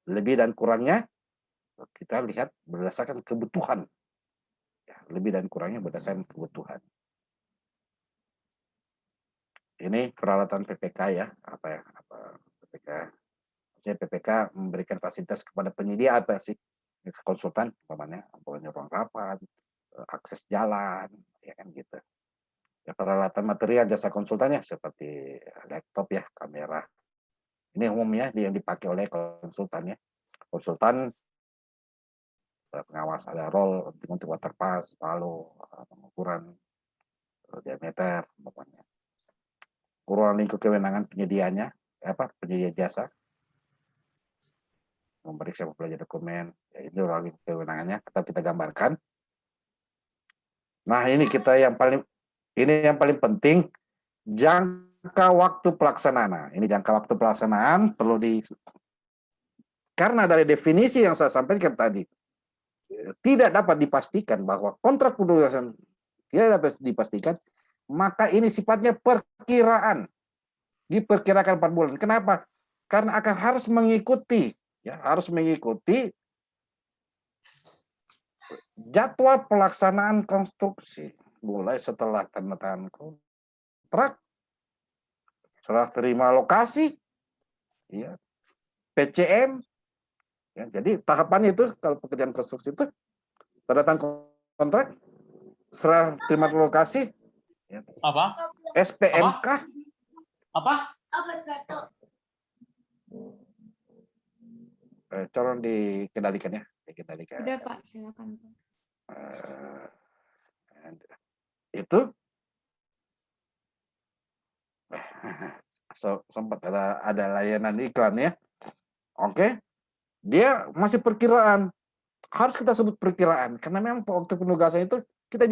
Lebih dan kurangnya kita lihat berdasarkan kebutuhan. Ya, lebih dan kurangnya berdasarkan kebutuhan. Ini peralatan PPK ya, PPK. Maksudnya PPK memberikan fasilitas kepada penyedia apa sih? Konsultan, umpamanya ruang rapat, akses jalan, ya kan gitu. Ya, peralatan material jasa konsultannya seperti laptop ya, kamera. Ini umumnya yang dipakai oleh konsultannya. Konsultan pengawas ada roll untuk water pass, lalu pengukuran diameter, umpamanya. Ruang lingkup kewenangan penyedianya, penyedia jasa, memeriksa mempelajari dokumen, ya ini ruang lingkup kewenangannya, kita gambarkan. Nah ini yang paling penting, jangka waktu pelaksanaan. Nah, ini jangka waktu pelaksanaan perlu karena dari definisi yang saya sampaikan tadi, tidak dapat dipastikan bahwa kontrak penugasan tidak dapat dipastikan, maka ini sifatnya perkiraan. Diperkirakan 4 bulan. Kenapa? Karena akan harus mengikuti jadwal pelaksanaan konstruksi mulai setelah tanda tangan kontrak, serah terima lokasi, ya, PCM, ya, jadi tahapannya itu kalau pekerjaan konstruksi itu tanda tangan kontrak, serah terima lokasi, ya, SPMK, calon dikendalikan ya, dikendalikan. Udah Pak, silakan Pak. Itu sempat ada layanan iklan ya. Oke. Dia masih perkiraan. Harus kita sebut perkiraan karena memang waktu penugasan itu kita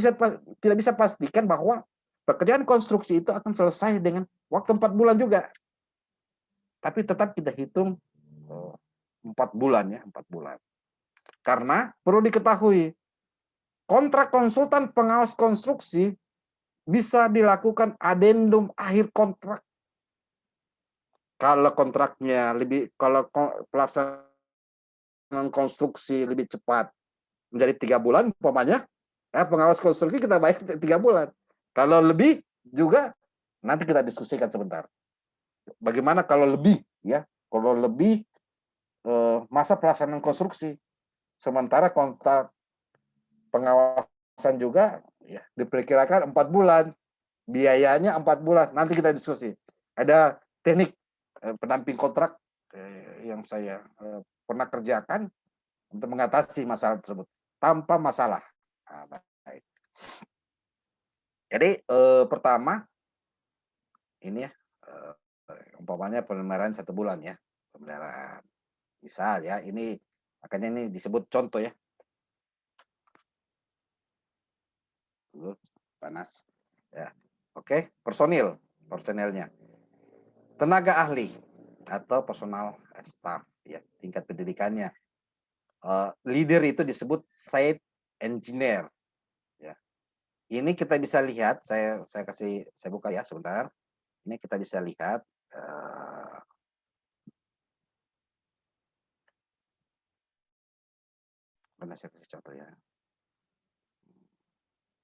tidak bisa pastikan bahwa pekerjaan konstruksi itu akan selesai dengan waktu 4 bulan juga. Tapi tetap kita hitung 4 bulan ya, 4 bulan. Karena perlu diketahui kontrak konsultan pengawas konstruksi bisa dilakukan adendum akhir kontrak. Kalau kontraknya kalau pelaksanaan konstruksi lebih cepat menjadi 3 bulan, umpamanya, pengawas konstruksi kita bayar 3 bulan. Kalau lebih juga nanti kita diskusikan sebentar. Bagaimana kalau lebih ya? Kalau lebih masa pelaksanaan konstruksi, sementara kontrak pengawasan juga ya, diperkirakan 4 bulan, biayanya 4 bulan. Nanti kita diskusi. Ada teknik pendamping kontrak yang saya pernah kerjakan untuk mengatasi masalah tersebut tanpa masalah. Nah, baik. Jadi pertama ini ya, umpamanya pemeliharaan 1 bulan ya, pemeliharaan. Misal ya, ini makanya ini disebut contoh ya. panas. Ya. Oke, personilnya. Tenaga ahli atau personal staff ya, tingkat pendidikannya. Leader itu disebut site engineer ya. Ini kita bisa lihat, saya buka ya sebentar. Ini kita bisa lihat mana saya kasih contoh ya.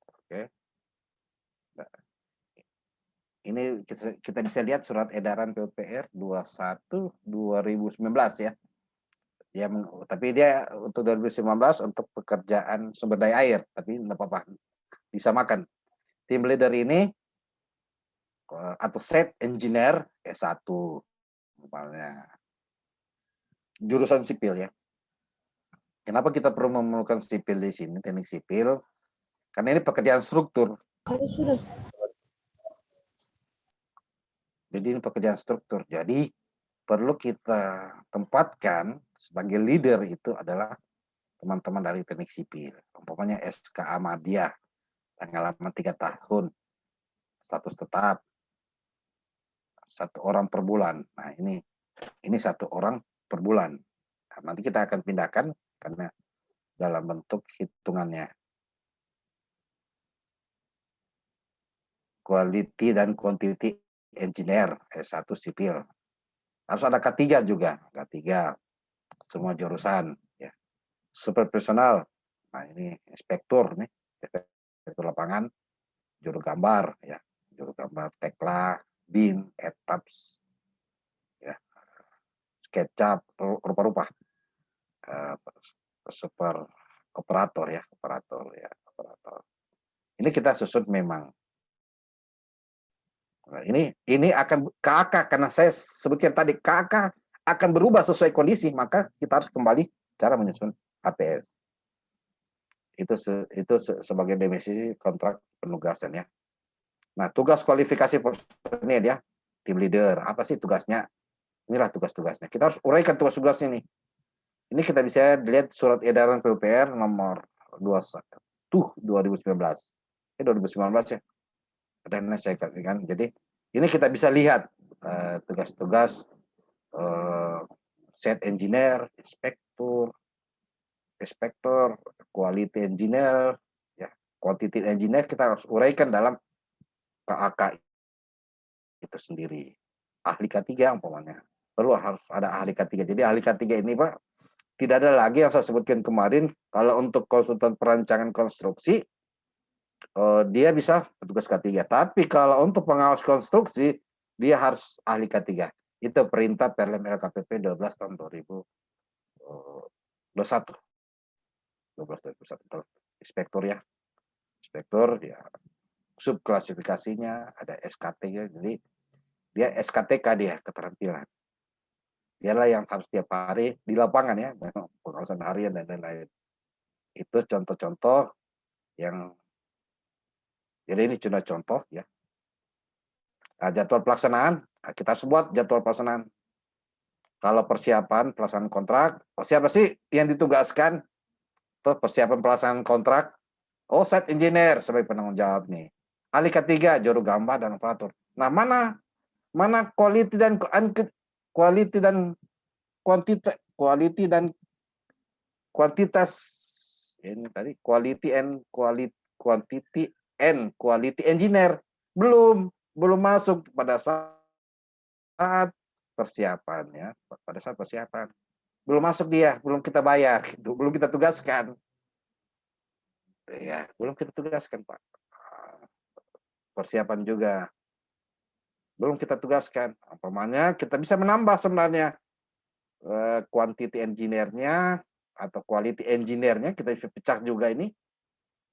Oke. Nah, ini kita bisa lihat surat edaran PUPR 21 2019 ya. Tapi dia untuk 2019 untuk pekerjaan sumber daya air, tapi nggak apa-apa, disamakan. Tim leader ini atau site engineer S1 umpamanya, jurusan sipil ya. Kenapa kita perlu memerlukan sipil di sini, teknik sipil? Karena ini pekerjaan struktur. Jadi ini pekerjaan struktur. Jadi perlu kita tempatkan sebagai leader itu adalah teman-teman dari teknik sipil. Umpamanya SKA Madya, pengalaman 3 tahun, status tetap, 1 orang per bulan. Nah ini 1 orang per bulan. Nah, nanti kita akan pindahkan karena dalam bentuk hitungannya. Quality dan quantity engineer S1 sipil. Harus ada K3 juga, K3 semua jurusan ya. Super personal. Nah, ini inspektur nih, inspektur lapangan, juru gambar ya, juru gambar tekla, BIM, etaps ya, SketchUp, rupa-rupa. Super operator ya, operator. Ini kita susun memang. Nah, ini akan KAK, karena saya sebutkan tadi KAK akan berubah sesuai kondisi, maka kita harus kembali cara menyusun HPS. Itu sebagai definisi kontrak penugasan ya. Nah, tugas kualifikasi personil ya, tim leader, apa sih tugasnya? Inilah tugas-tugasnya. Kita harus uraikan tugas-tugasnya nih. Ini kita bisa lihat surat edaran PUPR nomor 21 2019. 2019 ya. Dan saya katakan, jadi ini kita bisa lihat tugas-tugas set engineer, inspektor, quality engineer, ya, quantity engineer kita harus uraikan dalam KAK itu sendiri. Ahli K3 umpamanya. Perlu harus ada ahli K3. Jadi ahli K3 ini Pak, tidak ada lagi yang saya sebutkan kemarin, kalau untuk konsultan perancangan konstruksi, dia bisa petugas K3. Tapi kalau untuk pengawas konstruksi, dia harus ahli K3. Itu perintah Perlem LKPP 12 tahun 2021. 2021. Inspektur ya. Inspektur ya. Subklasifikasinya ada SKT-nya. Jadi dia SKTK dia, keterampilan. Dialah yang harus tiap hari di lapangan ya, pengawasan harian dan lain-lain. Itu contoh-contoh yang, jadi ini cuma contoh ya. Nah, jadwal pelaksanaan, kita harus buat jadwal pelaksanaan. Kalau persiapan pelaksanaan kontrak, siapa sih yang ditugaskan? Terus persiapan pelaksanaan kontrak, site engineer sebagai penanggung jawab nih. Ahli K3, juru gambar dan operator. Nah, mana quality dan kuantitas ini tadi quantity and quality engineer belum masuk pada saat persiapan ya, belum masuk dia, belum kita bayar gitu, belum kita tugaskan ya, Pak. Persiapan juga belum kita tugaskan. Umpamanya kita bisa menambah sebenarnya quantity engineer-nya atau quality engineer-nya, kita bisa pecah juga ini,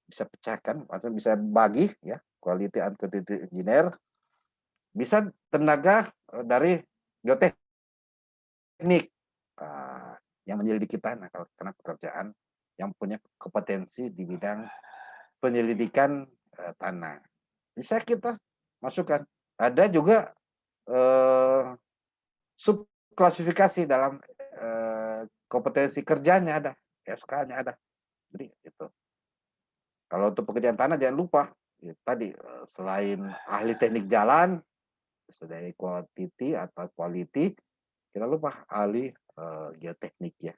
bisa pecahkan atau bisa bagi ya, quality and quantity engineer, bisa tenaga dari geoteknik yang menyelidiki tanah, karena pekerjaan yang punya kompetensi di bidang penyelidikan tanah. Bisa kita masukkan. Ada juga subklasifikasi dalam kompetensi kerjanya ada, SK-nya ada. Jadi itu. Kalau untuk pekerjaan tanah jangan lupa ya tadi, selain ahli teknik jalan, dari quantity atau quality, kita lupa ahli, geoteknik ya,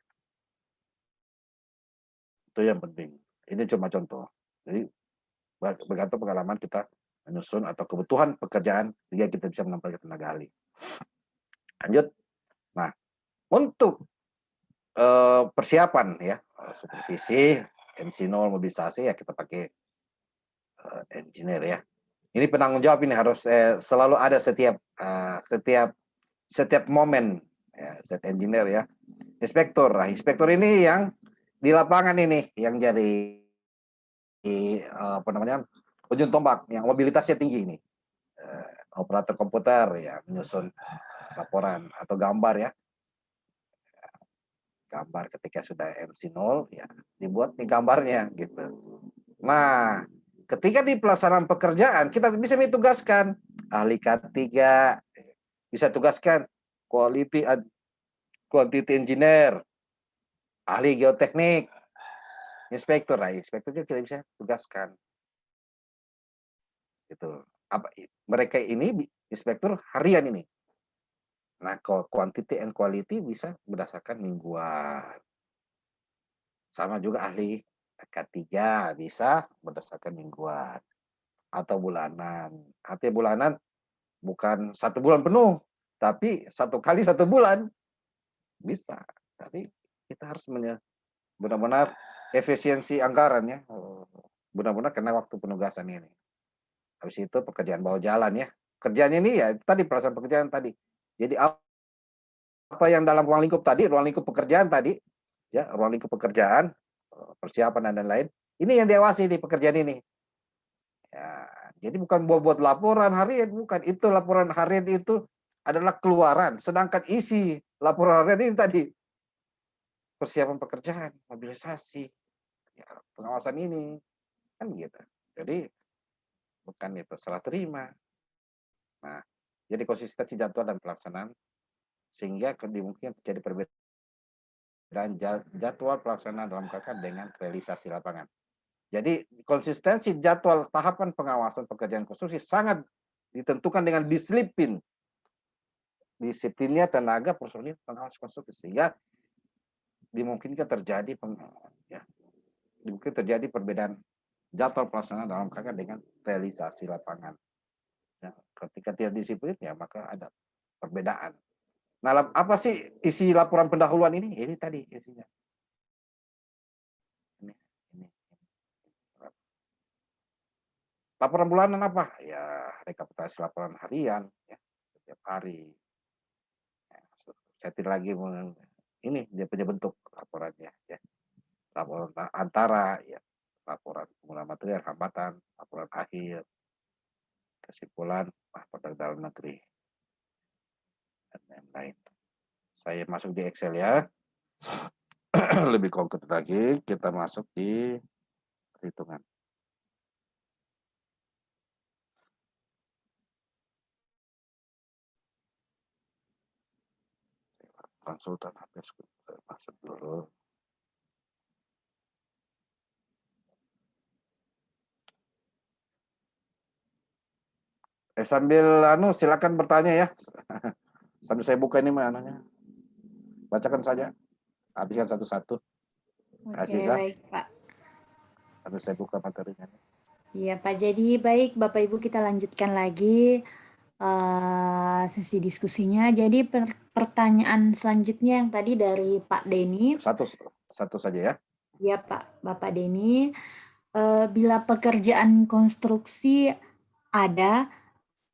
itu yang penting. Ini cuma contoh. Jadi bergantung pengalaman kita menyusun atau kebutuhan pekerjaan sehingga kita bisa menempatkan tenaga ahli. Lanjut. Nah, untuk, persiapan ya, supervisi, MC0 mobilisasi ya kita pakai, engineer ya. Ini penanggung jawab ini harus, selalu ada setiap, setiap momen ya, set engineer ya. Inspektur. Nah, inspektur ini yang di lapangan ini yang jadi, apa namanya, ujung tombak yang mobilitasnya tinggi ini. Operator komputer ya menyusun laporan atau gambar ya. Gambar ketika sudah MC0 ya dibuat nih gambarnya gitu. Nah, ketika di pelaksanaan pekerjaan kita bisa ditugaskan ahli K3, bisa tugaskan quantity engineer, ahli geoteknik, inspektur. Nah, inspektur juga kita bisa tugaskan gitu. Apa mereka ini inspektur harian ini. Nah, quantity and quality bisa berdasarkan mingguan. Sama juga ahli K3 bisa berdasarkan mingguan atau bulanan. Artinya bulanan bukan 1 bulan penuh, tapi 1 kali 1 bulan bisa. Tapi kita harus benar-benar efisiensi anggaran ya. Benar-benar kena waktu penugasan ini. Habis itu pekerjaan bawah jalan ya. Kerjanya ini ya tadi perasaan pekerjaan tadi. Jadi apa yang dalam ruang lingkup tadi, ruang lingkup pekerjaan tadi, ya ruang lingkup pekerjaan, persiapan dan lain-lain, ini yang diawasi di pekerjaan ini. Ya, jadi bukan buat laporan harian, bukan. Itu laporan harian itu adalah keluaran, sedangkan isi laporan harian ini tadi persiapan pekerjaan, mobilisasi, ya, pengawasan ini, kan gitu. Jadi bukan itu serah terima. Nah, jadi konsistensi jadwal dan pelaksanaan sehingga mungkin terjadi perbedaan jadwal pelaksanaan dalam KK dengan realisasi lapangan. Jadi konsistensi jadwal tahapan pengawasan pekerjaan konstruksi sangat ditentukan dengan disiplinnya tenaga personil pengawas konstruksi sehingga dimungkinkan terjadi ya, dimungkin terjadi perbedaan jadwal pelaksanaan dalam KK dengan realisasi lapangan. Ya, ketika tidak disiplin ya maka ada perbedaan. Nah, apa sih isi laporan pendahuluan ini? Ini tadi isinya. Ini. Laporan bulanan apa? Ya, rekapitulasi laporan harian ya, setiap hari. Ya, saya tidak lagi ini dia punya bentuk laporannya ya. Laporan antara ya, laporan penggunaan material hambatan, laporan akhir, kesimpulan produk dalam negeri dan lain-lain. Saya masuk di Excel ya. Lebih konkret lagi kita masuk di perhitungan. Konsultan habis masuk dulu. Sambil silakan bertanya ya. Sambil saya buka ini mananya. Bacakan saja. Habiskan satu-satu. Oke, Aziza, baik Pak. sambil saya buka materinya. Iya Pak, jadi baik Bapak Ibu kita lanjutkan lagi sesi diskusinya. Jadi pertanyaan selanjutnya yang tadi dari Pak Denny. Satu saja ya. Iya Pak, Bapak Denny. Bila pekerjaan konstruksi ada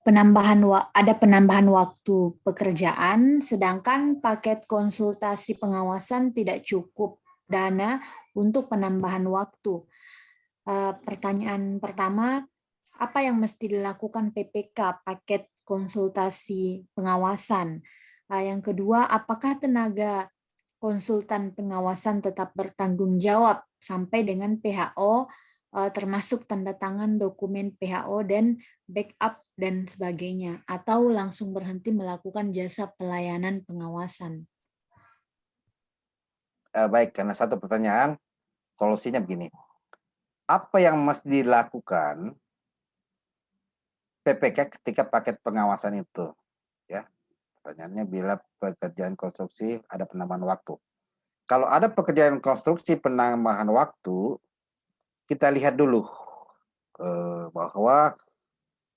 penambahan waktu pekerjaan, sedangkan paket konsultasi pengawasan tidak cukup dana untuk penambahan waktu. Pertanyaan pertama, apa yang mesti dilakukan PPK, paket konsultasi pengawasan? Yang kedua, apakah tenaga konsultan pengawasan tetap bertanggung jawab sampai dengan PHO, termasuk tanda tangan dokumen PHO dan backup dan sebagainya, atau langsung berhenti melakukan jasa pelayanan pengawasan? Baik, karena satu pertanyaan, solusinya begini. Apa yang mesti dilakukan PPK ketika paket pengawasan itu, ya. Pertanyaannya bila pekerjaan konstruksi ada penambahan waktu. Kalau ada pekerjaan konstruksi penambahan waktu, kita lihat dulu bahwa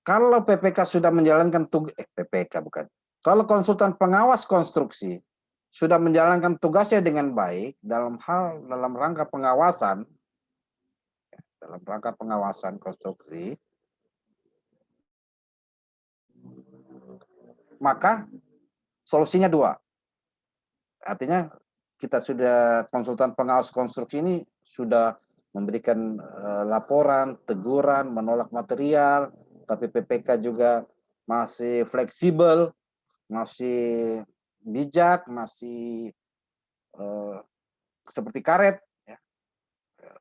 kalau PPK sudah menjalankan PPK bukan. Kalau konsultan pengawas konstruksi sudah menjalankan tugasnya dengan baik dalam rangka pengawasan konstruksi, maka solusinya dua. Artinya kita sudah konsultan pengawas konstruksi ini sudah memberikan laporan, teguran, menolak material, tapi PPK juga masih fleksibel, masih bijak, masih seperti karet, ya,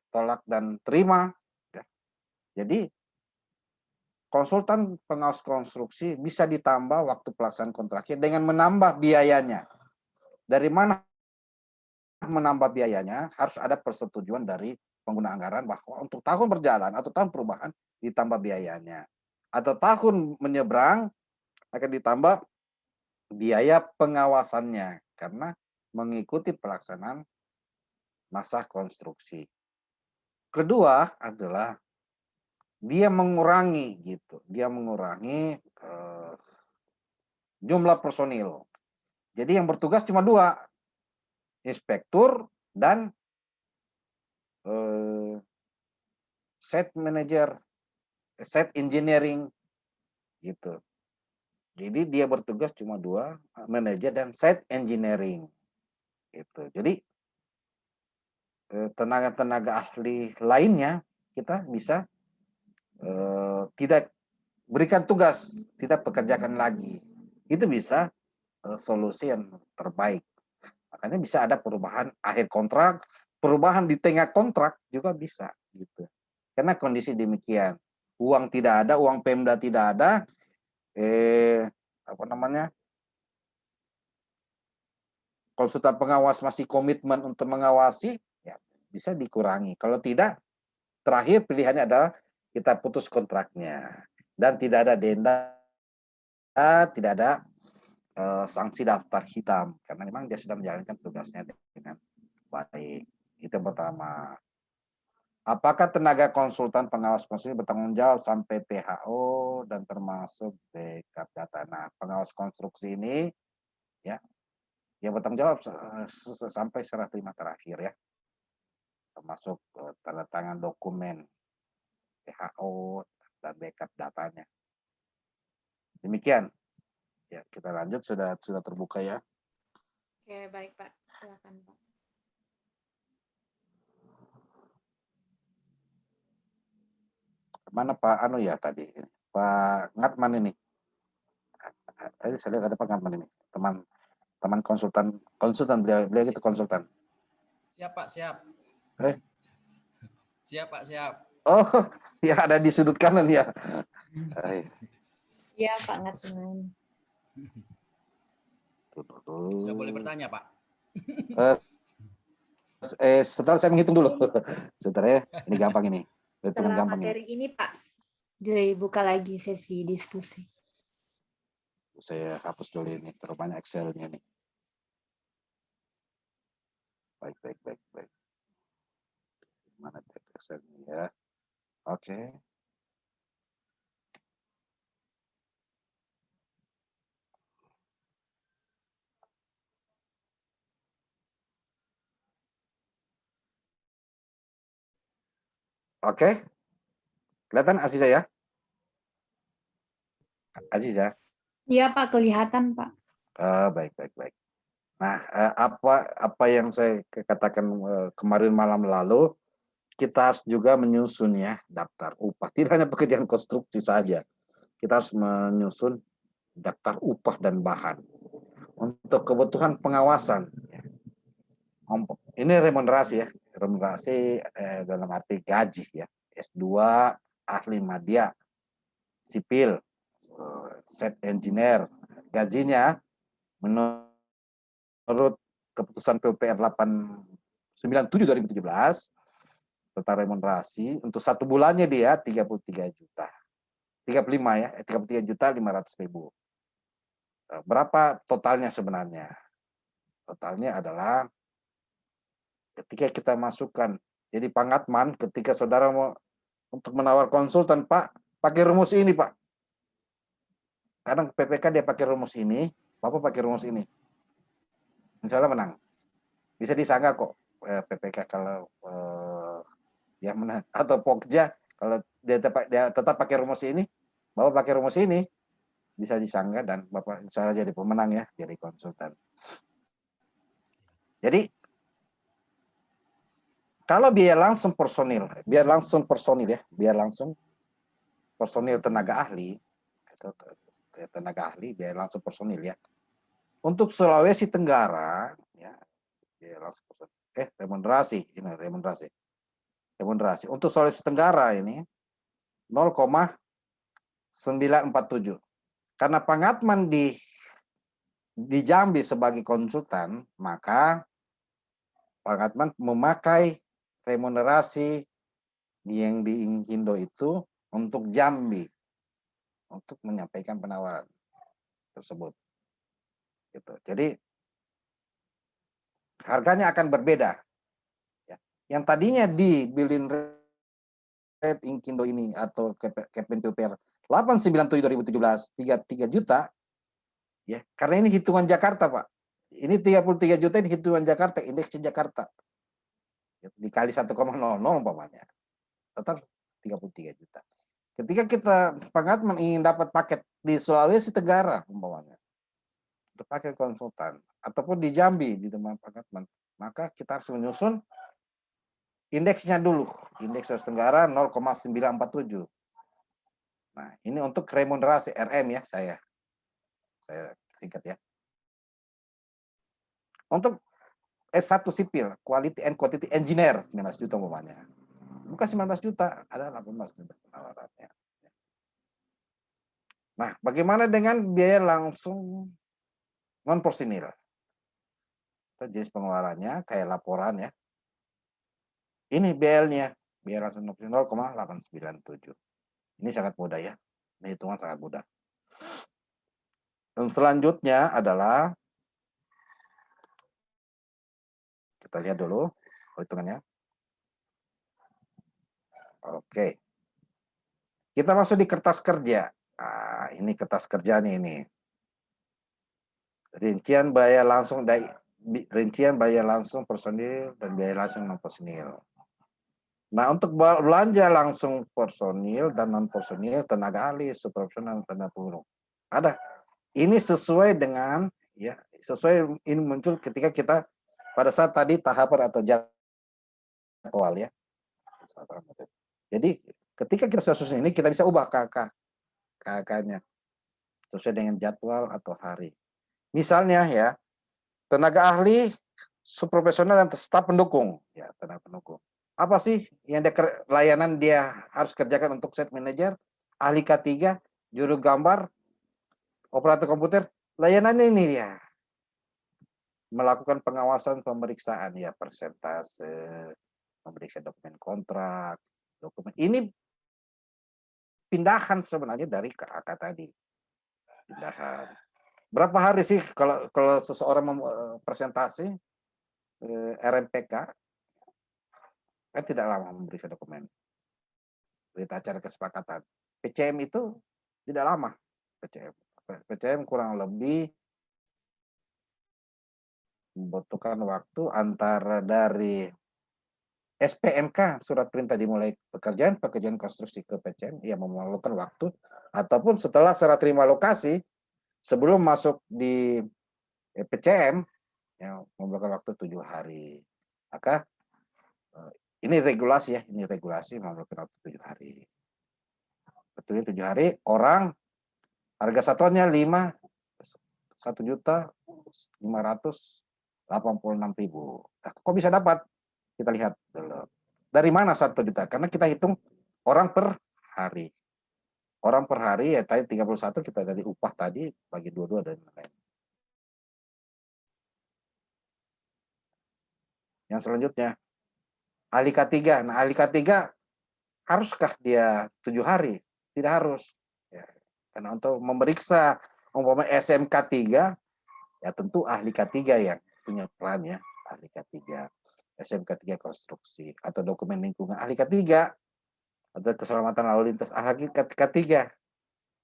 tolak dan terima. Ya. Jadi konsultan pengawas konstruksi bisa ditambah waktu pelaksanaan kontraknya dengan menambah biayanya. Dari mana menambah biayanya? Harus ada persetujuan dari pengguna anggaran bahwa untuk tahun berjalan atau tahun perubahan ditambah biayanya. Atau tahun menyeberang akan ditambah biaya pengawasannya karena mengikuti pelaksanaan masa konstruksi. Kedua adalah dia mengurangi jumlah personil. Jadi yang bertugas cuma dua, inspektur dan site manager, site engineering gitu. Jadi dia bertugas cuma dua, manajer dan site engineering gitu. Jadi tenaga-tenaga ahli lainnya kita bisa tidak berikan tugas, tidak pekerjakan lagi. Itu bisa solusi yang terbaik. Makanya bisa ada perubahan akhir kontrak, perubahan di tengah kontrak juga bisa gitu. Karena kondisi demikian. Uang tidak ada, uang Pemda tidak ada, konsultan pengawas masih komitmen untuk mengawasi, ya bisa dikurangi. Kalau tidak, terakhir pilihannya adalah kita putus kontraknya dan tidak ada denda, tidak ada sanksi daftar hitam karena memang dia sudah menjalankan tugasnya dengan baik. Itu yang pertama. Apakah tenaga konsultan pengawas konstruksi bertanggung jawab sampai PHO dan termasuk backup data? Nah, pengawas konstruksi ini ya yang bertanggung jawab sampai serah terima terakhir ya, termasuk tanda tangan dokumen PHO dan backup datanya. Demikian. Ya, kita lanjut, sudah terbuka ya. Oke, baik Pak. Silakan Pak. Mana Pak Anu ya tadi? Pak Ngatman ini. Tadi saya lihat ada Pak Ngatman ini. Teman konsultan beliau itu konsultan. Siap Pak, siap. Siap Pak, siap. Oh, ya ada di sudut kanan ya. Iya Pak Ngatman. Sudah boleh bertanya Pak. Setelah saya menghitung dulu. Sebentar ya, ini gampang ini. Setelah materi ini Pak, dibuka lagi sesi diskusi. Saya hapus dulu ini, terlalu banyak Excel-nya nih. Baik. Mana Excel-nya ya? Oke. Oke. Kelihatan Aziza ya? Aziza? Iya Pak, kelihatan Pak. Baik. Nah, apa yang saya katakan kemarin malam lalu, kita harus juga menyusun ya daftar upah. Tidak hanya pekerjaan konstruksi saja. Kita harus menyusun daftar upah dan bahan untuk kebutuhan pengawasan. Ini remunerasi ya, remunerasi dalam arti gaji ya. S2, ahli media, sipil, set engineer, gajinya menurut keputusan PUPR 897 2017 tentang remunerasi untuk 1 bulannya dia 33 juta. 35 ya, 33.500.000. Berapa totalnya sebenarnya? Totalnya adalah ketika kita masukkan, jadi Pangatman ketika saudara mau untuk menawar konsultan, Pak, pakai rumus ini, Pak. Kadang PPK dia pakai rumus ini, Bapak pakai rumus ini. Insya Allah menang. Bisa disangka kok PPK kalau dia menang. Atau Pokja kalau dia tetap pakai rumus ini, Bapak pakai rumus ini, bisa disangka dan Bapak insya Allah jadi pemenang ya, jadi konsultan. Jadi kalau biaya langsung personil ya, biaya langsung personil tenaga ahli, biaya langsung personil ya. Untuk Sulawesi Tenggara, ya, biaya langsung personil. Remunerasi. Untuk Sulawesi Tenggara ini 0,947. Karena Pangatman di Jambi sebagai konsultan, maka Pangatman memakai remunerasi yang di Inkindo itu untuk Jambi untuk menyampaikan penawaran tersebut. Gitu. Jadi harganya akan berbeda. Ya. Yang tadinya di billing rate Inkindo ini atau Kemenpupr 897 2017 33 juta, ya karena ini hitungan Jakarta, Pak. Ini 33 juta ini hitungan Jakarta, indeksnya Jakarta. Dikali 1,00 umpamanya. Tetap 33 juta. Ketika kita Pangatman ingin dapat paket di Sulawesi Tenggara umpamanya, untuk paket konsultan ataupun di Jambi di teman Pangatman, maka kita harus menyusun indeksnya dulu. Indeks Sulawesi Tenggara 0,947. Nah, ini untuk remunerasi RM ya, saya singkat ya. Untuk S1 sipil, Quality and Quantity Engineer 19 juta umpamanya. Bukan 19 juta, ada 18 juta penawarannya. Nah, bagaimana dengan biaya langsung non personil? Jenis pengeluarannya kayak laporan ya. Ini BL-nya, biaya langsung 0,897. Ini sangat mudah ya. Ini hitungan sangat mudah. Dan selanjutnya adalah kita lihat dulu hitungannya. Oke. Kita masuk di kertas kerja. Nah, ini kertas kerja nih ini. Rincian biaya langsung personil dan biaya langsung non personil. Nah, untuk belanja langsung personil dan non personil, tenaga ahli, supervisional, tenaga pengurus. Ada. Ini sesuai dengan ya, ini muncul ketika kita pada saat tadi tahapan atau jadwal ya. Jadi ketika kita susun ini kita bisa ubah KK-nya sesuai dengan jadwal atau hari. Misalnya ya, tenaga ahli, supervisional dan staf pendukung ya, tenaga pendukung. Apa sih yang layanan dia harus kerjakan untuk set manager, ahli K3, juru gambar, operator komputer, layanannya ini ya. Melakukan pengawasan pemeriksaan ya, persentase, memeriksa dokumen kontrak, dokumen. Ini pindahan sebenarnya dari KAK tadi. Pindahan. Berapa hari sih kalau seseorang presentasi RMPK kan tidak lama memeriksa dokumen. Berita acara kesepakatan. PCM itu tidak lama. PCM kurang lebih membutuhkan waktu antara dari SPMK, surat perintah dimulai pekerjaan konstruksi ke PCM yang memerlukan waktu, ataupun setelah serah terima lokasi sebelum masuk di PCM yang memerlukan waktu 7 hari. Maka ini regulasi ya, memerlukan waktu 7 hari. Betulnya 7 hari, orang harga satuannya 1.586.000. Nah, kok bisa dapat? Kita lihat dulu. Dari mana 1 juta? Karena kita hitung orang per hari. Orang per hari ya tadi 31 kita dari upah tadi bagi 22 dan lain-lain. Yang selanjutnya ahli K3. Nah, ahli K3 haruskah dia 7 hari? Tidak harus. Karena untuk memeriksa umpama SMK 3, ya tentu ahli K3 yang punya peran ya, ahli K3. SMK 3 konstruksi atau dokumen lingkungan ahli K3 atau keselamatan lalu lintas ahli K3.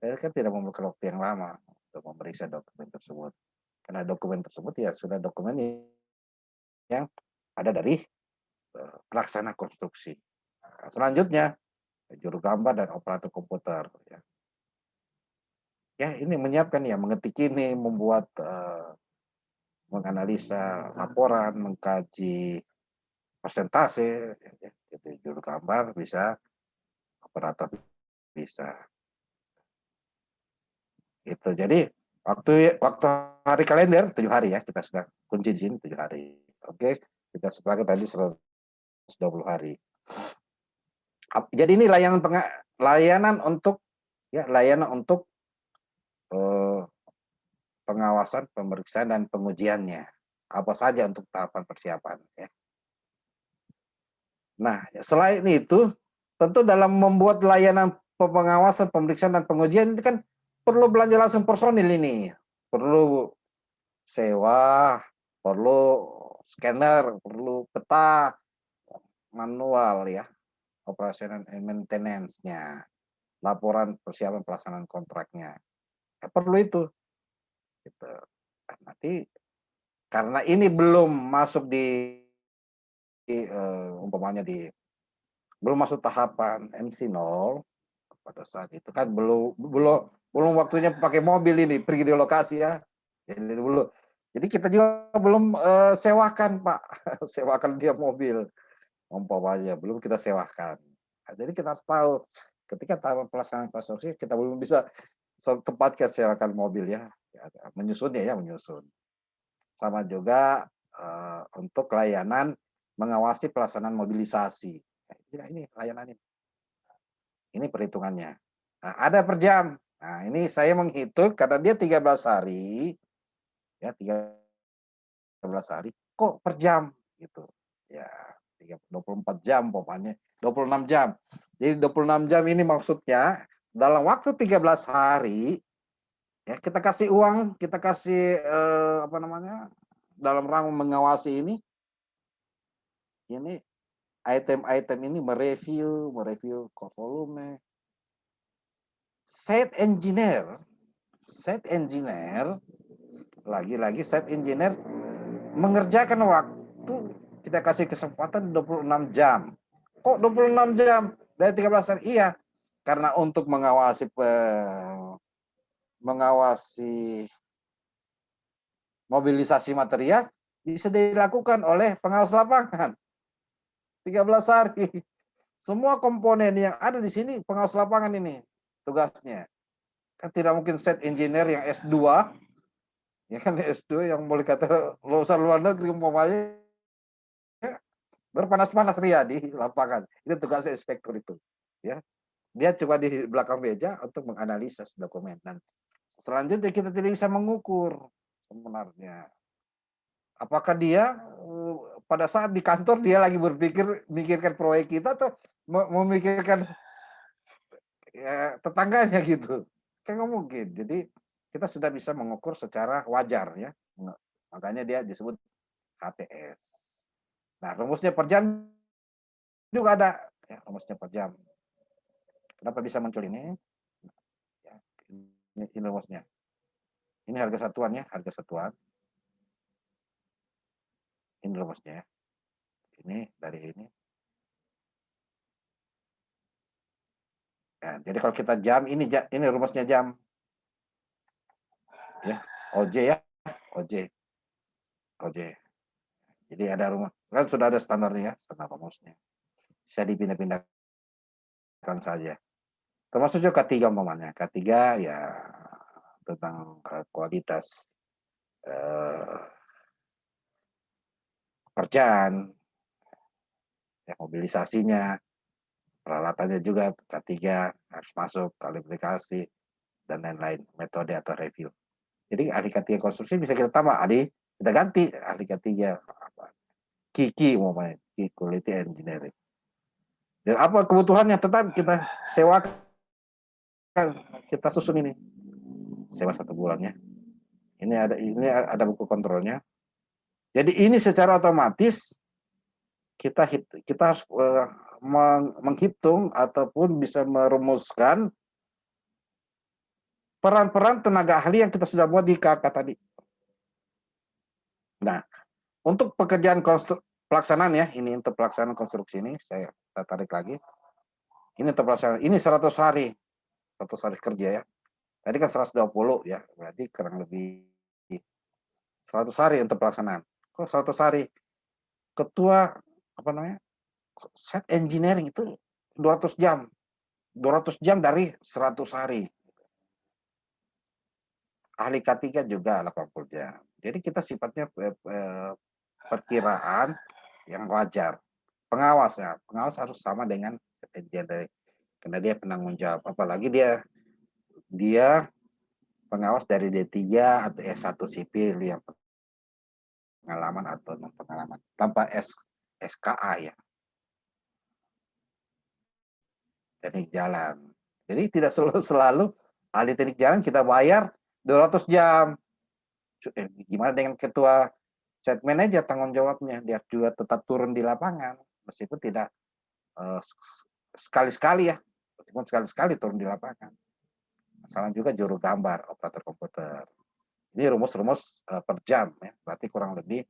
Saya kan tidak memerlukan waktu yang lama untuk memeriksa dokumen tersebut. Karena dokumen tersebut ya sudah dokumen yang ada dari pelaksana konstruksi. Nah, selanjutnya juru gambar dan operator komputer ya. Ya, ini menyiapkan ya, mengetik ini, membuat menganalisa laporan, mengkaji persentase, ya. Jadi juru gambar bisa, operator bisa. Itu. Jadi waktu hari kalender 7 hari ya, kita sudah kunci di sini 7 hari. Oke, kita sepakat tadi 120 hari. Jadi ini layanan untuk pengawasan, pemeriksaan dan pengujiannya. Apa saja untuk tahapan persiapan ya. Nah, selain itu tentu dalam membuat layanan pengawasan, pemeriksaan dan pengujian itu kan perlu belanja langsung personil ini. Perlu sewa, perlu scanner, perlu peta manual ya, operasional and maintenance-nya, laporan persiapan pelaksanaan kontraknya. Ya, perlu itu. Gitu. Nanti karena ini belum masuk umpamanya belum masuk tahapan MC0 pada saat itu kan belum waktunya pakai mobil ini pergi di lokasi ya. Jadi kita juga belum sewakan Pak, sewakan dia mobil umpamanya belum kita sewakan. Nah, jadi kita harus tahu ketika tahapan pelaksanaan konstruksi kita belum bisa tempatkan sewakan mobil ya, menyusunnya ya menyusun. Sama juga untuk layanan mengawasi pelaksanaan mobilisasi. Nah, ini layanan ini perhitungannya. Nah, ada per jam. Nah, ini saya menghitung karena dia 13 hari, ya 13 hari, kok per jam gitu. Ya, 24 jam pokoknya, 26 jam. Jadi 26 jam ini maksudnya dalam waktu 13 hari ya kita kasih uang, kita kasih dalam rangka mengawasi ini item-item ini mereview kok volume. Site engineer, lagi-lagi site engineer mengerjakan waktu kita kasih kesempatan 26 jam. Kok 26 jam? Dari 13 hari? Iya, karena untuk mengawasi mobilisasi material bisa dilakukan oleh pengawas lapangan. 13 hari. Semua komponen yang ada di sini pengawas lapangan ini tugasnya. Kan tidak mungkin set engineer yang S2, ya kan S2 yang boleh kata lulusan luar negeri umpamanya berpanas-panas ria di lapangan. Itu tugasnya inspektur itu. Ya. Dia coba di belakang meja untuk menganalisa dokumen. Dan selanjutnya kita tidak bisa mengukur sebenarnya. Apakah dia pada saat di kantor dia lagi memikirkan proyek kita atau memikirkan ya, tetangganya gitu. Kan nggak mungkin. Jadi kita sudah bisa mengukur secara wajar ya. Makanya dia disebut HPS. Nah, rumusnya per jam juga ada. Ya, rumusnya per jam. Kenapa bisa muncul ini? Ya, ini rumusnya. Ini harga satuannya, harga satuan. Ini rumusnya. Ini dari ini. Ya, jadi kalau kita jam, ini rumusnya jam. Ya, OJ ya, OJ. Jadi ada rumus, kan sudah ada standarnya ya, standar rumusnya. Bisa dipindah-pindahkan saja. Termasuk juga K3 umpamanya. K3 ya tentang kualitas pekerjaan, ya, mobilisasinya, peralatannya juga K3 harus masuk, kualifikasi, dan lain-lain, metode atau review. Jadi ahli K3 konstruksi bisa kita tambah, kita ganti ahli K3 Kiki umpamanya, Quality Engineering. Dan apa kebutuhannya tetap kita sewakan kita susun ini sewa 1 bulannya. Ini ada buku kontrolnya. Jadi ini secara otomatis kita harus menghitung ataupun bisa merumuskan peran-peran tenaga ahli yang kita sudah buat di KK tadi. Nah, untuk pekerjaan pelaksanaan ya, ini untuk pelaksanaan konstruksi ini saya tarik lagi. Ini untuk pelaksanaan, ini 100 hari kerja ya. Tadi kan 120 ya, berarti kurang lebih 100 hari untuk pelaksanaan. Kok 100 hari? Ketua set engineering itu 200 jam. 200 jam dari 100 hari. Ahli K3 juga 80 jam. Jadi kita sifatnya perkiraan yang wajar. Pengawas harus sama dengan engineering. Karena dia penanggung jawab. Apalagi dia pengawas dari D3 atau S1 sipil yang pengalaman atau non pengalaman tanpa SKA ya. Teknik jalan. Jadi tidak selalu ahli teknik jalan kita bayar 200 jam. Gimana dengan ketua site manager tanggung jawabnya? Dia juga tetap turun di lapangan meskipun tidak sekali-sekali ya. Meskipun sekali-sekali turun di lapangan. Sama juga juru gambar, operator komputer. Ini rumus-rumus per jam ya. Berarti kurang lebih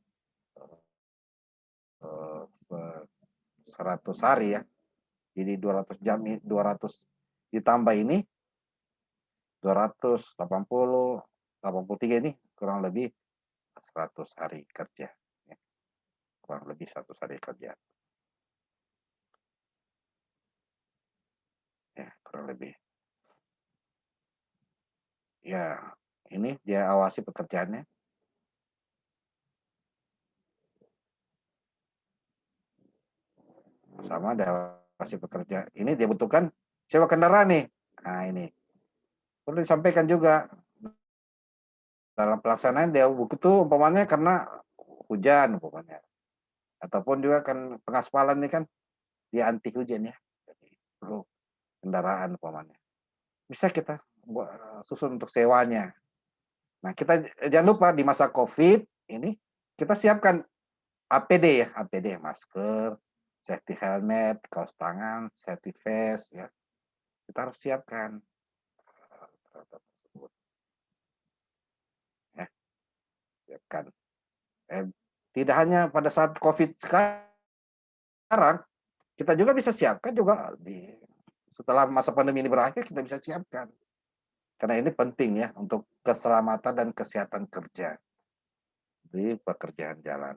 100 hari ya. Jadi 200 jam, 200 ditambah ini 280, 83 ini kurang lebih 100 hari kerja. Ya. Kurang lebih 100 hari kerja. Ya, kurang lebih. Ya, ini dia awasi pekerjaannya. Sama ada awasi pekerja. Ini dia butuhkan sewa kendaraan nih. Nah, ini. Perlu disampaikan juga dalam pelaksanaan dia butuh umpamanya karena hujan umpamanya. Ataupun juga kan pengaspalan ini kan dia anti hujan ya. Jadi perlu kendaraan umpamanya. Bisa kita susun untuk sewanya. Nah, kita jangan lupa di masa COVID ini kita siapkan APD ya, APD masker, safety helmet, kaos tangan, safety vest ya. Kita harus siapkan. Ya, siapkan. Tidak hanya pada saat COVID sekarang, kita juga bisa siapkan juga setelah masa pandemi ini berakhir kita bisa siapkan. Karena ini penting ya untuk keselamatan dan kesehatan kerja di pekerjaan jalan.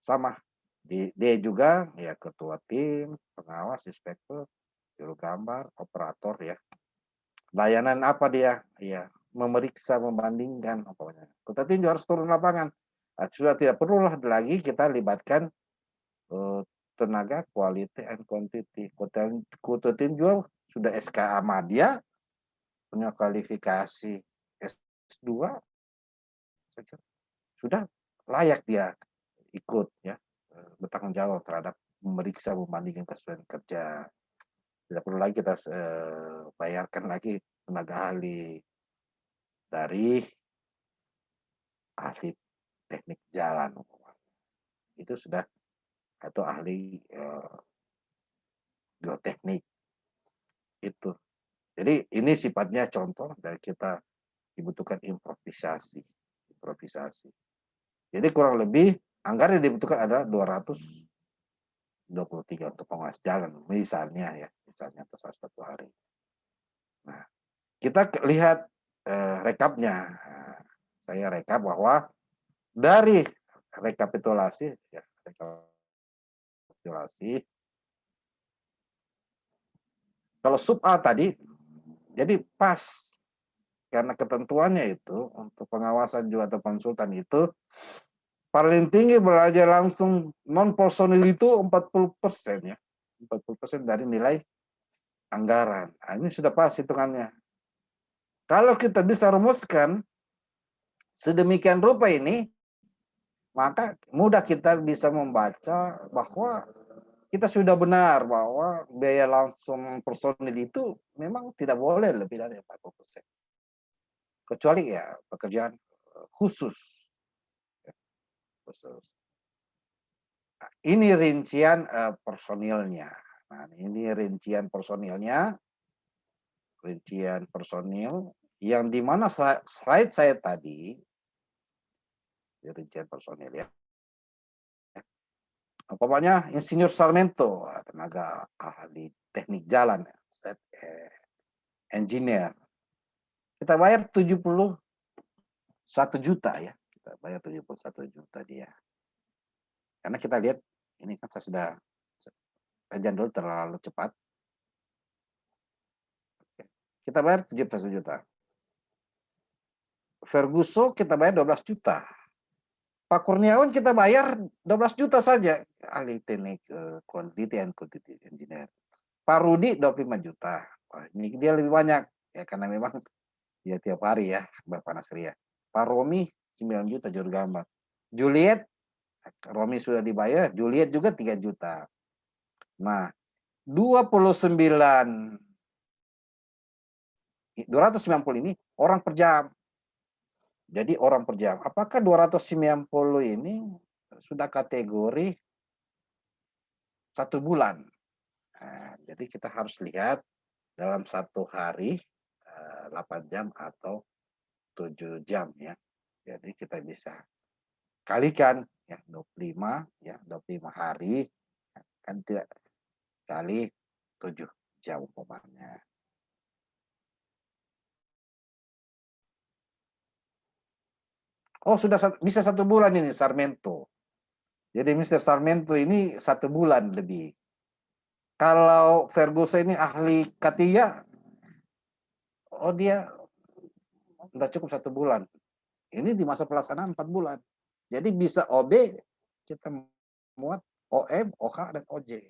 Sama dia juga ya ketua tim, pengawas, inspektur, juru gambar, operator ya. Layanan apa dia? Ya, memeriksa, membandingkan pokoknya. Ketua tim juga harus turun lapangan. Nah, sudah tidak perlu lagi kita libatkan tenaga quality and quantity. Ketua tim juga sudah SKA Madya, punya kualifikasi S2, sudah layak dia ikut ya bertanggung jawab terhadap memeriksa membandingkan kesesuaian kerja. Tidak perlu lagi kita bayarkan lagi tenaga ahli dari ahli teknik jalan itu sudah atau ahli geoteknik itu. Jadi ini sifatnya contoh dari kita dibutuhkan improvisasi. Jadi kurang lebih anggaran yang dibutuhkan adalah 223 untuk pengawas jalan misalnya ya, misalnya untuk 1 hari. Nah, kita lihat rekapnya. Saya rekap bahwa dari rekapitulasi kalau sub A tadi jadi pas karena ketentuannya itu untuk pengawasan juga atau konsultan itu paling tinggi belajar langsung non personil itu 40% ya. 40% dari nilai anggaran. Nah, ini sudah pas hitungannya. Kalau kita bisa rumuskan sedemikian rupa ini, maka mudah kita bisa membaca bahwa kita sudah benar bahwa biaya langsung personil itu memang tidak boleh lebih dari 40%. Kecuali ya pekerjaan khusus. Khusus. Nah, ini rincian personilnya. Nah, ini rincian personilnya. Rincian personil yang di mana slide saya tadi, rincian personil ya. Umpamanya Insinyur Sarmento, tenaga ahli teknik jalan, engineer. Kita bayar 71 juta ya. Kita bayar 71 juta dia. Karena kita lihat ini kan saya sudah kajian dulu terlalu cepat. Kita bayar 71 juta. Ferguson kita bayar 12 juta. Pak Kurniawan kita bayar 12 juta saja, ahli teknik quantity and quantity engineer. Pak Rudi 25 juta. Wah, ini dia lebih banyak ya karena memang dia tiap hari ya Bapak Nasria. Pak Romi 9 juta juru gambar. Juliet, Romi sudah dibayar, Juliet juga 3 juta. Nah, 290 ini orang per jam. Jadi orang per jam. Apakah 290 ini sudah kategori 1 bulan? Nah, jadi kita harus lihat dalam 1 hari 8 jam atau 7 jam ya. Jadi kita bisa kalikan ya 25 ya 25 hari kan tidak kali 7 jam umpamanya. Oh, sudah bisa 1 bulan ini Sarmento. Jadi Mr. Sarmento ini 1 bulan lebih. Kalau Ferguson ini ahli K3, oh dia udah cukup 1 bulan. Ini di masa pelaksanaan 4 bulan. Jadi bisa OB, kita muat OM, OH, dan OJ.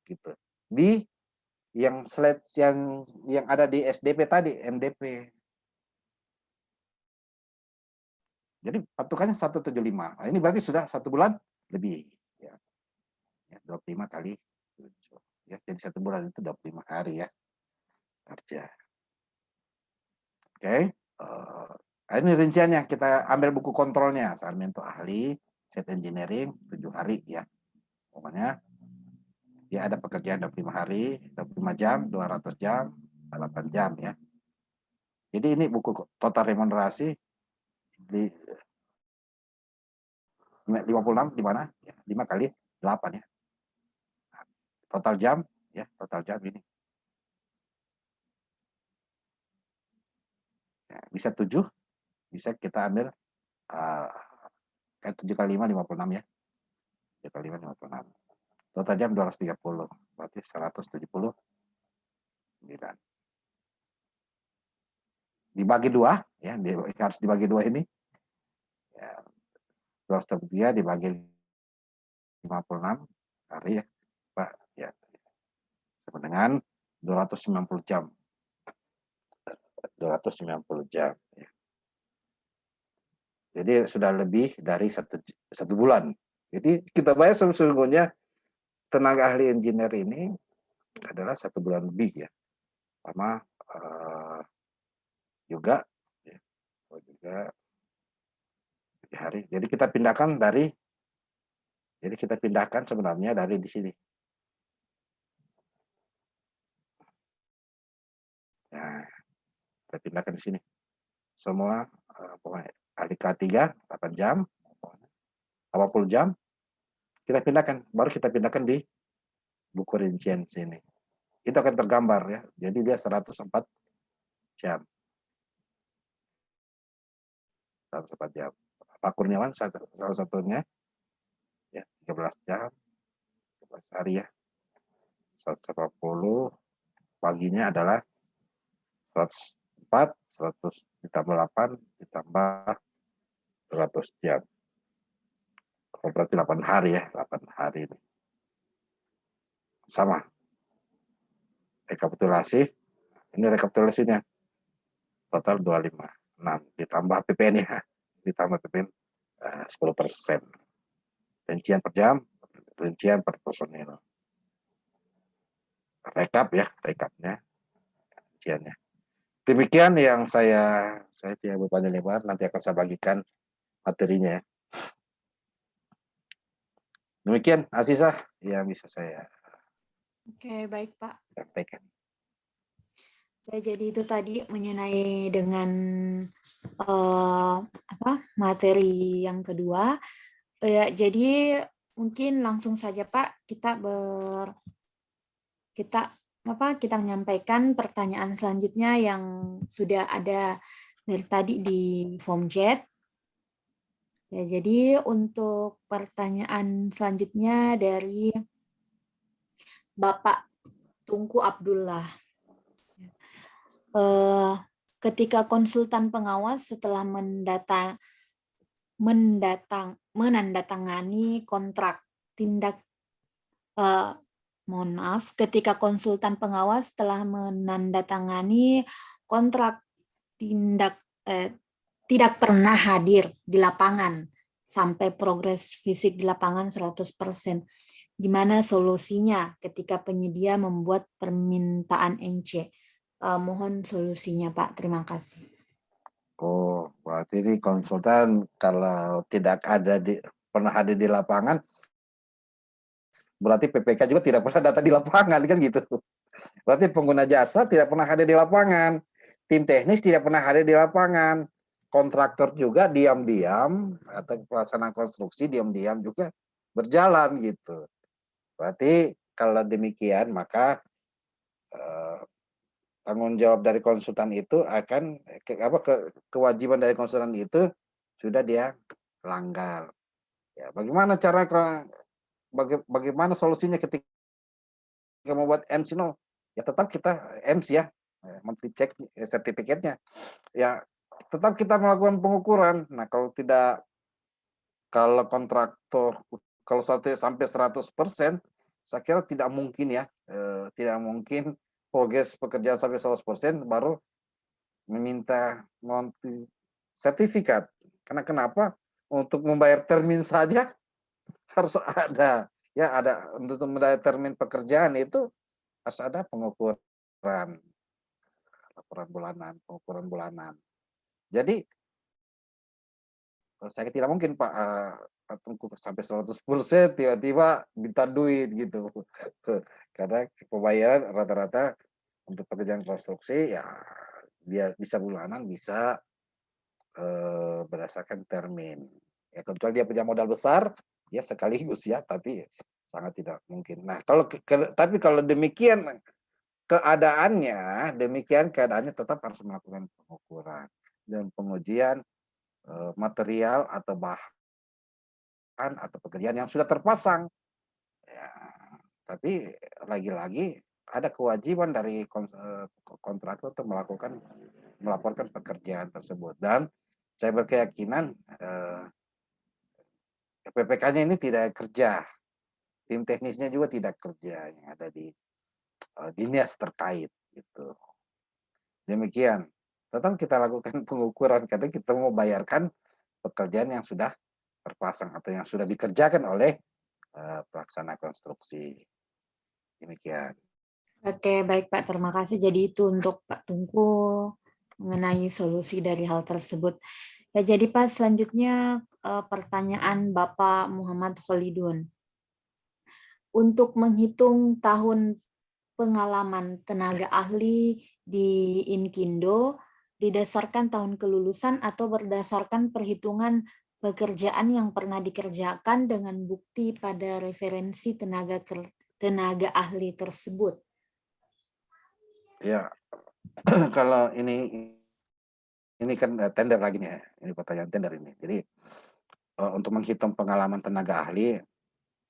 Gitu. Di yang slide yang ada di SDP tadi, MDP. Jadi patokannya 175. Nah, ini berarti sudah 1 bulan lebih. Ya. 25 kali 7. Ya, jadi 1 bulan itu 25 hari ya kerja. Oke. Ini rinciannya. Kita ambil buku kontrolnya. Sarmento ahli, set engineering, 7 hari ya. Pokoknya dia ada pekerjaan 25 hari, 25 jam, 200 jam, 8 jam ya. Jadi ini buku total remunerasi di 56 di mana? Ya, 5 kali 8 ya. Total jam ya, total jam ini. Ya, bisa 7, bisa kita ambil 7 kali 5 56 ya. 7 kali 5 56. Total jam 230, berarti 179. Dibagi 2 ya, harus dibagi 2 ini. Ya, 233 dibagi 56 hari ya, Pak. Ya. Sama dengan 290 jam. 290 jam ya. Jadi sudah lebih dari satu bulan. Jadi kita bayar sesungguhnya tenaga ahli engineer ini adalah 1 bulan lebih ya. Sama juga ya, juga hari. Jadi kita pindahkan sebenarnya dari di sini. Nah, kita pindahkan di sini. Semua pokoknya ahli K3 8 jam, 80 jam. Kita pindahkan, baru kita pindahkan di buku rincian sini. Itu akan tergambar ya. Jadi dia 104 jam. 104 jam. Pak Kurniawan salah satunya ya 13 jam, 13 hari ya. 140 paginya adalah 104, 100 ditambah 8 ditambah 100 jam. Berarti 8 hari ya, 8 hari ini. Sama. Rekapitulasi. Ini rekapitulasinya. Total 25. 6 ditambah PPN ya. Ditambah PPN 10%. Rincian per jam, rincian per personil. rekapnya, ujiannya. Demikian yang saya tidak berpanjang lebar, nanti akan saya bagikan materinya. Demikian, Azizah, yang bisa saya Oke, baik Pak. sampaikan. Ya, jadi itu tadi mengenai dengan materi yang kedua. Ya, jadi mungkin langsung saja Pak kita menyampaikan pertanyaan selanjutnya yang sudah ada dari tadi di form chat. Ya, jadi untuk pertanyaan selanjutnya dari Bapak Tungku Abdullah. Ketika konsultan pengawas setelah menandatangani kontrak tindak ketika konsultan pengawas telah menandatangani kontrak tidak pernah hadir di lapangan sampai progres fisik di lapangan 100%. Gimana solusinya ketika penyedia membuat permintaan MC? Mohon solusinya Pak, terima kasih. Oh, berarti ini konsultan kalau tidak pernah hadir di lapangan, berarti PPK juga tidak pernah datang di lapangan, kan gitu. Berarti pengguna jasa tidak pernah hadir di lapangan, tim teknis tidak pernah hadir di lapangan, kontraktor juga diam-diam atau pelaksanaan konstruksi diam-diam juga berjalan gitu. Berarti kalau demikian maka tanggung jawab dari konsultan itu akan kewajiban dari konsultan itu sudah dia langgar. Ya, bagaimana solusinya ketika membuat MC no? Ya tetap kita MC ya, monthly check sertifikatnya. Ya tetap kita melakukan pengukuran. Nah, kalau kontraktor kalau sampai 100%, saya kira tidak mungkin ya, tidak mungkin progres pekerjaan sampai 100% baru meminta sertifikat. Karena kenapa? Untuk membayar termin saja harus ada untuk membayar termin pekerjaan itu harus ada pengukuran pengukuran bulanan. Jadi saya tidak mungkin Pak Tungku sampai 100% tiba-tiba minta duit gitu. Karena pembayaran rata-rata untuk pekerjaan konstruksi ya dia bisa bulanan, bisa berdasarkan termin. Ya kecuali dia punya modal besar, ya sekaligus ya, tapi sangat tidak mungkin. Nah, tapi kalau demikian keadaannya tetap harus melakukan pengukuran dan pengujian material atau bahan atau pekerjaan yang sudah terpasang. Ya, tapi lagi-lagi ada kewajiban dari kontraktor untuk melaporkan pekerjaan tersebut, dan saya berkeyakinan PPK-nya ini tidak kerja, tim teknisnya juga tidak kerja yang ada di dinas terkait gitu. Demikian. Tetap kita lakukan pengukuran karena kita mau bayarkan pekerjaan yang sudah terpasang atau yang sudah dikerjakan oleh pelaksana konstruksi. Demikian. Oke, baik Pak, terima kasih. Jadi itu untuk Pak Tungku mengenai solusi dari hal tersebut. Ya, jadi Pak, selanjutnya pertanyaan Bapak Muhammad Khalidun. Untuk menghitung tahun pengalaman tenaga ahli di Inkindo didasarkan tahun kelulusan atau berdasarkan perhitungan pekerjaan yang pernah dikerjakan dengan bukti pada referensi tenaga ahli tersebut. Ya, kalau ini kan tender lagi nih ya. Ini pertanyaan tender ini. Jadi untuk menghitung pengalaman tenaga ahli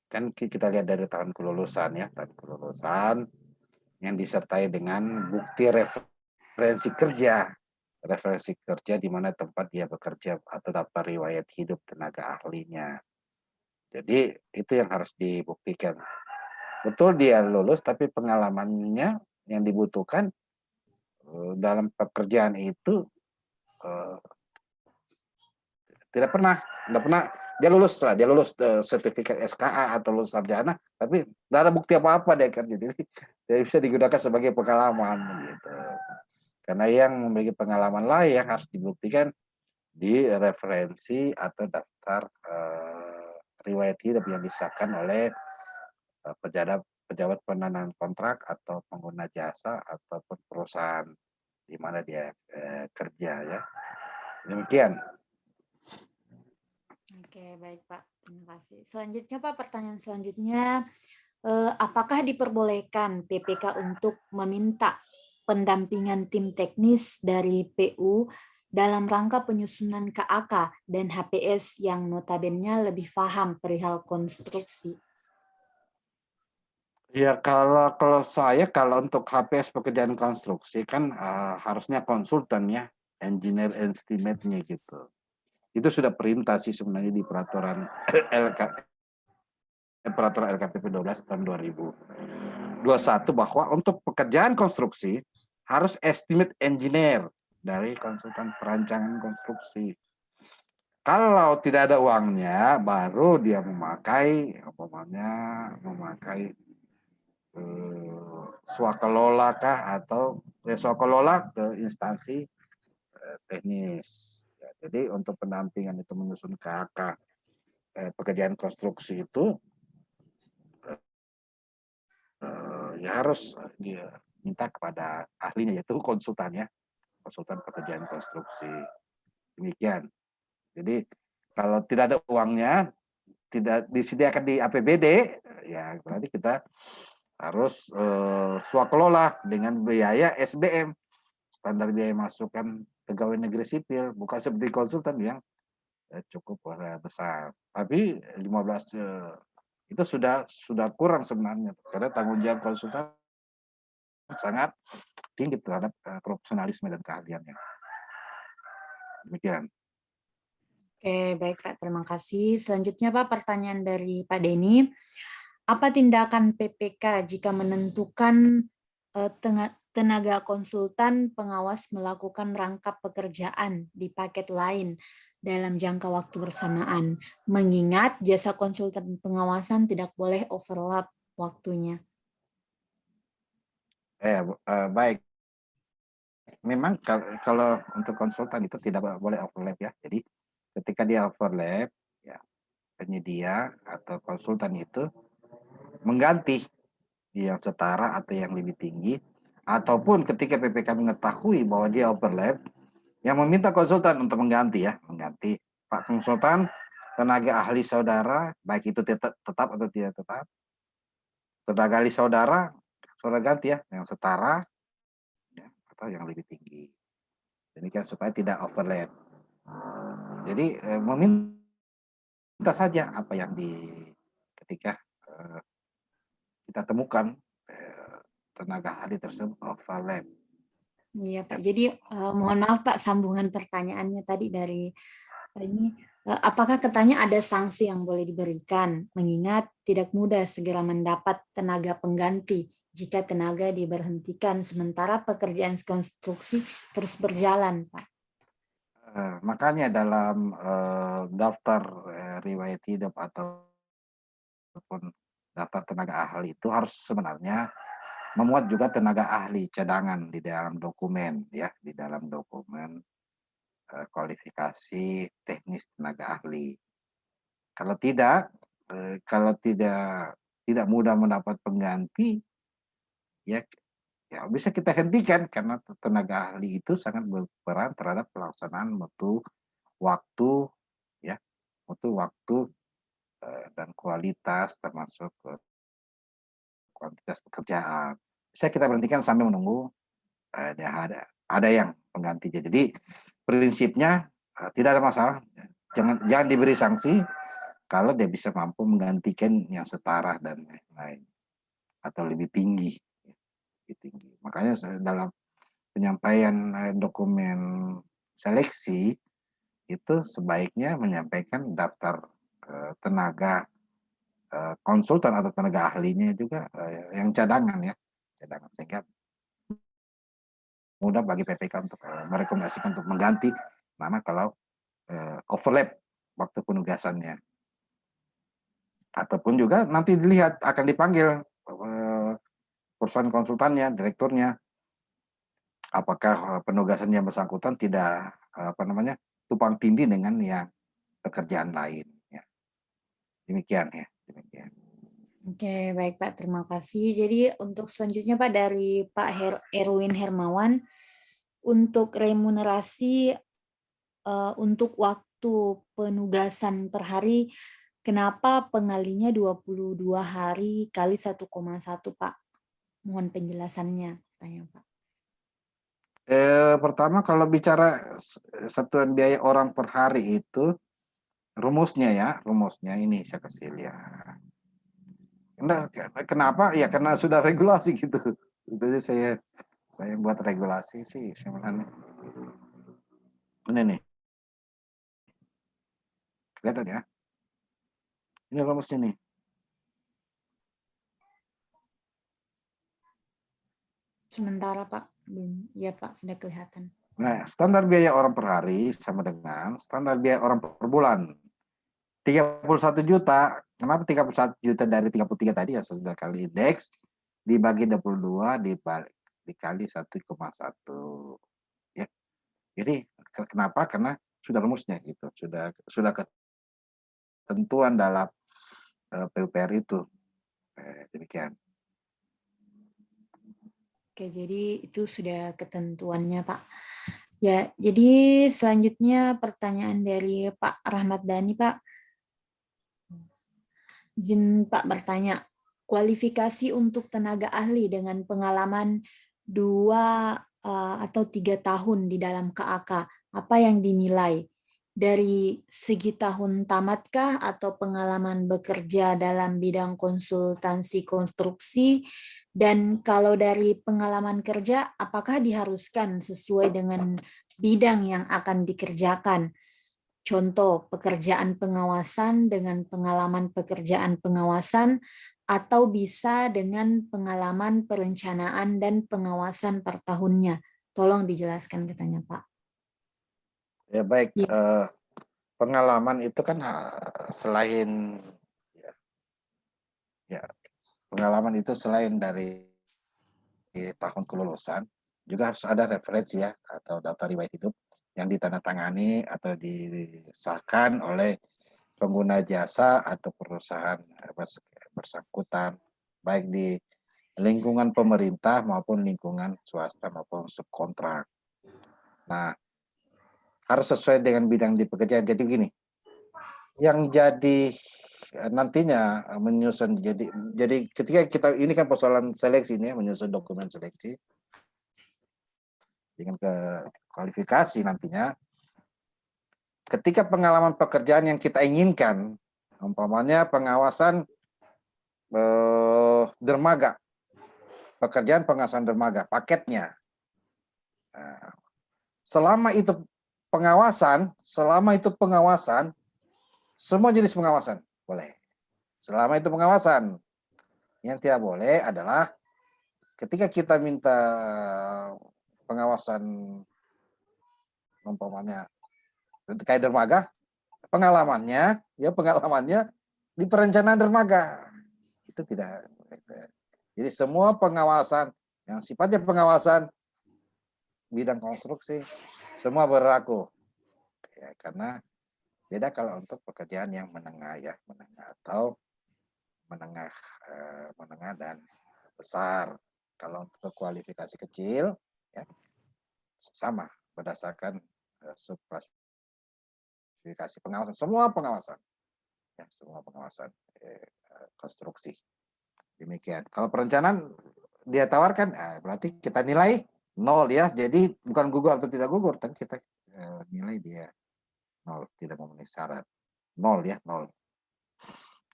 kan kita lihat dari tahun kelulusan ya, tahun kelulusan yang disertai dengan bukti referensi kerja di mana tempat dia bekerja atau daftar riwayat hidup tenaga ahlinya. Jadi itu yang harus dibuktikan. Betul dia lulus, tapi pengalamannya yang dibutuhkan dalam pekerjaan itu Tidak pernah. Dia lulus lah, dia lulus sertifikat SKA atau lulus sarjana, tapi tidak ada bukti apa-apa dia kerja. Jadi dia bisa digunakan sebagai pengalaman gitu. Karena yang memiliki pengalaman lah yang harus dibuktikan di referensi atau daftar riwayat hidup yang disahkan oleh pejabat penandanan kontrak atau pengguna jasa ataupun perusahaan di mana dia kerja ya. Demikian. Oke, baik Pak. Terima kasih. Selanjutnya Pak, pertanyaan selanjutnya, apakah diperbolehkan PPK untuk meminta pendampingan tim teknis dari PU dalam rangka penyusunan KAK dan HPS yang notabene lebih paham perihal konstruksi? Ya kalau saya kalau untuk HPS pekerjaan konstruksi kan harusnya konsultan ya, engineer estimate-nya gitu. Itu sudah perintah sih sebenarnya di peraturan peraturan LKPP 12 tahun 2021 bahwa untuk pekerjaan konstruksi harus estimate engineer dari konsultan perancangan konstruksi. Kalau tidak ada uangnya, baru dia memakai swakelola kah atau swakelola ke instansi teknis. Ya, jadi untuk pendampingan itu menyusun KK pekerjaan konstruksi itu ya harus dia minta kepada ahlinya yaitu konsultan pekerjaan konstruksi. Demikian. Jadi kalau tidak ada uangnya, tidak disediakan di APBD, ya berarti kita harus swakelola dengan biaya SBM, standar biaya masukan pegawai negeri sipil, bukan seperti konsultan yang cukup besar. Tapi 15 itu sudah kurang sebenarnya karena tanggung jawab konsultan sangat tinggi terhadap profesionalisme dan keahliannya. Demikian. Oke, baik Pak. Terima kasih. Selanjutnya Pak, pertanyaan dari Pak Denny. Apa tindakan PPK jika menentukan tenaga konsultan pengawas melakukan rangkap pekerjaan di paket lain dalam jangka waktu bersamaan, mengingat jasa konsultan pengawasan tidak boleh overlap waktunya? Baik. Memang kalau untuk konsultan itu tidak boleh overlap ya. Jadi ketika dia overlap, ya penyedia atau konsultan itu mengganti yang setara atau yang lebih tinggi, ataupun ketika PPK mengetahui bahwa dia overlap, yang meminta konsultan untuk mengganti Pak konsultan, tenaga ahli saudara, baik itu tetap atau tidak tetap, tenaga ahli saudara ganti ya, yang setara ya, atau yang lebih tinggi. Demikian supaya tidak overlap. Jadi meminta saja apa yang ketika kita temukan tenaga ahli tersebut overlap. Iya Pak. Jadi mohon maaf Pak, sambungan pertanyaannya tadi dari ini, apakah katanya ada sanksi yang boleh diberikan, mengingat tidak mudah segera mendapat tenaga pengganti jika tenaga diberhentikan sementara pekerjaan konstruksi terus berjalan, Pak? Makanya dalam daftar riwayat hidup ataupun daftar tenaga ahli itu harus sebenarnya memuat juga tenaga ahli cadangan di dalam dokumen ya, di dalam dokumen kualifikasi teknis tenaga ahli. Kalau tidak mudah mendapat pengganti, ya bisa kita hentikan karena tenaga ahli itu sangat berperan terhadap pelaksanaan waktu ya, waktu dan kualitas termasuk kuantitas pekerjaan. Bisa kita berhentikan sambil menunggu ada yang penggantinya. Jadi prinsipnya tidak ada masalah. Jangan diberi sanksi kalau dia bisa mampu menggantikan yang setara dan lain-lain atau lebih tinggi. Makanya dalam penyampaian dokumen seleksi itu sebaiknya menyampaikan daftar tenaga konsultan atau tenaga ahlinya juga yang cadangan sehingga mudah bagi PPK untuk merekomendasikan untuk mengganti mana kalau overlap waktu penugasannya. Ataupun juga nanti dilihat akan dipanggil perusahaan konsultannya, direkturnya, apakah penugasan yang bersangkutan tidak tumpang tindih dengan yang pekerjaan lain. Ya. Demikian ya. Demikian. Oke, baik Pak, terima kasih. Jadi untuk selanjutnya Pak dari Pak Erwin Hermawan, untuk remunerasi untuk waktu penugasan per hari, kenapa pengalinya 22 hari kali 1,1 Pak? Mohon penjelasannya, tanya Pak. Pertama kalau bicara satuan biaya orang per hari itu, rumusnya ini saya kasih lihat. Kenapa? Ya karena sudah regulasi gitu. Jadi saya buat regulasi sih sebenarnya. Ini nih. Kelihatan ya? Ini rumusnya nih. Sementara Pak, belum. Ya Pak, sudah kelihatan. Nah, standar biaya orang per hari sama dengan standar biaya orang per bulan. 31 juta. Kenapa 31 juta dari 33 tadi ya sudah kali indeks dibagi 22 dikali 1,1. Ya. Jadi kenapa? Karena sudah rumusnya gitu. Sudah ketentuan dalam PUPR itu. Demikian. Oke, jadi itu sudah ketentuannya Pak. Ya, jadi selanjutnya pertanyaan dari Pak Rahmat Dhani Pak. Izin Pak bertanya, kualifikasi untuk tenaga ahli dengan pengalaman 2 atau 3 tahun di dalam KAK, apa yang dinilai? Dari segi tahun tamatkah atau pengalaman bekerja dalam bidang konsultansi konstruksi? Dan kalau dari pengalaman kerja, apakah diharuskan sesuai dengan bidang yang akan dikerjakan? Contoh, pekerjaan pengawasan dengan pengalaman pekerjaan pengawasan, atau bisa dengan pengalaman perencanaan dan pengawasan per tahunnya. Tolong dijelaskan katanya Pak. Ya baik, Ya. pengalaman itu kan selain ya pengalaman itu selain dari tahun kelulusan juga harus ada referensi ya atau daftar riwayat hidup yang ditandatangani atau disahkan oleh pengguna jasa atau perusahaan bersangkutan baik di lingkungan pemerintah maupun lingkungan swasta maupun subkontrak. Nah, harus sesuai dengan bidang di pekerjaan. Jadi begini, yang jadi nantinya menyusun jadi ketika kita ini kan persoalan seleksi ini ya, menyusun dokumen seleksi dengan ke kualifikasi nantinya ketika pengalaman pekerjaan yang kita inginkan umpamanya pengawasan dermaga pekerjaan pengawasan dermaga paketnya selama itu pengawasan semua jenis pengawasan boleh selama itu pengawasan yang tidak boleh adalah ketika kita minta pengawasan umpamanya kayak dermaga pengalamannya di perencanaan dermaga itu tidak jadi semua pengawasan yang sifatnya pengawasan bidang konstruksi semua berlaku ya, karena beda kalau untuk pekerjaan yang menengah ya atau menengah dan besar. Kalau untuk kualifikasi kecil ya sama berdasarkan subklasifikasi pengawasan semua pengawasan konstruksi demikian. Kalau perencanaan dia tawarkan berarti kita nilai 0 ya. Jadi bukan gugur atau tidak gugur, tapi kita nilai dia 0 tidak memenuhi syarat 0 ya 0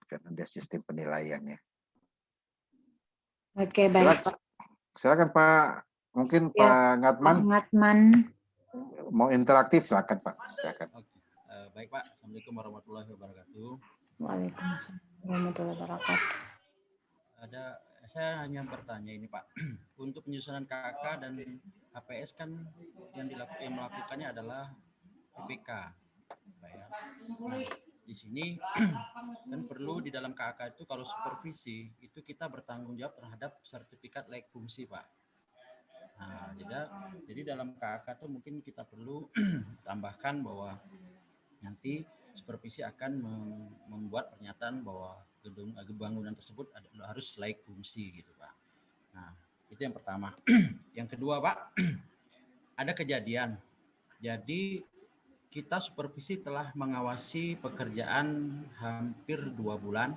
karena dia sistem penilaiannya. Oke, baik Pak. Silakan Pak, mungkin Ya, Pak Ngatman. Pak Ngatman. Mau interaktif silakan Pak. Silakan. Oke. Baik Pak, Assalamualaikum warahmatullahi wabarakatuh. Waalaikumsalam warahmatullahi wabarakatuh. Saya hanya bertanya ini Pak, untuk penyusunan KK dan HPS kan yang melakukannya adalah PPK. Pak ya. Nah, di sini kan perlu di dalam KK itu kalau supervisi itu kita bertanggung jawab terhadap sertifikat layak fungsi, Pak. Nah, jadi dalam KK itu mungkin kita perlu tambahkan bahwa nanti supervisi akan membuat pernyataan bahwa bangunan tersebut harus layak fungsi gitu, Pak. Nah, itu yang pertama. Yang kedua, Pak, ada kejadian. Jadi kita supervisi telah mengawasi pekerjaan hampir 2 bulan.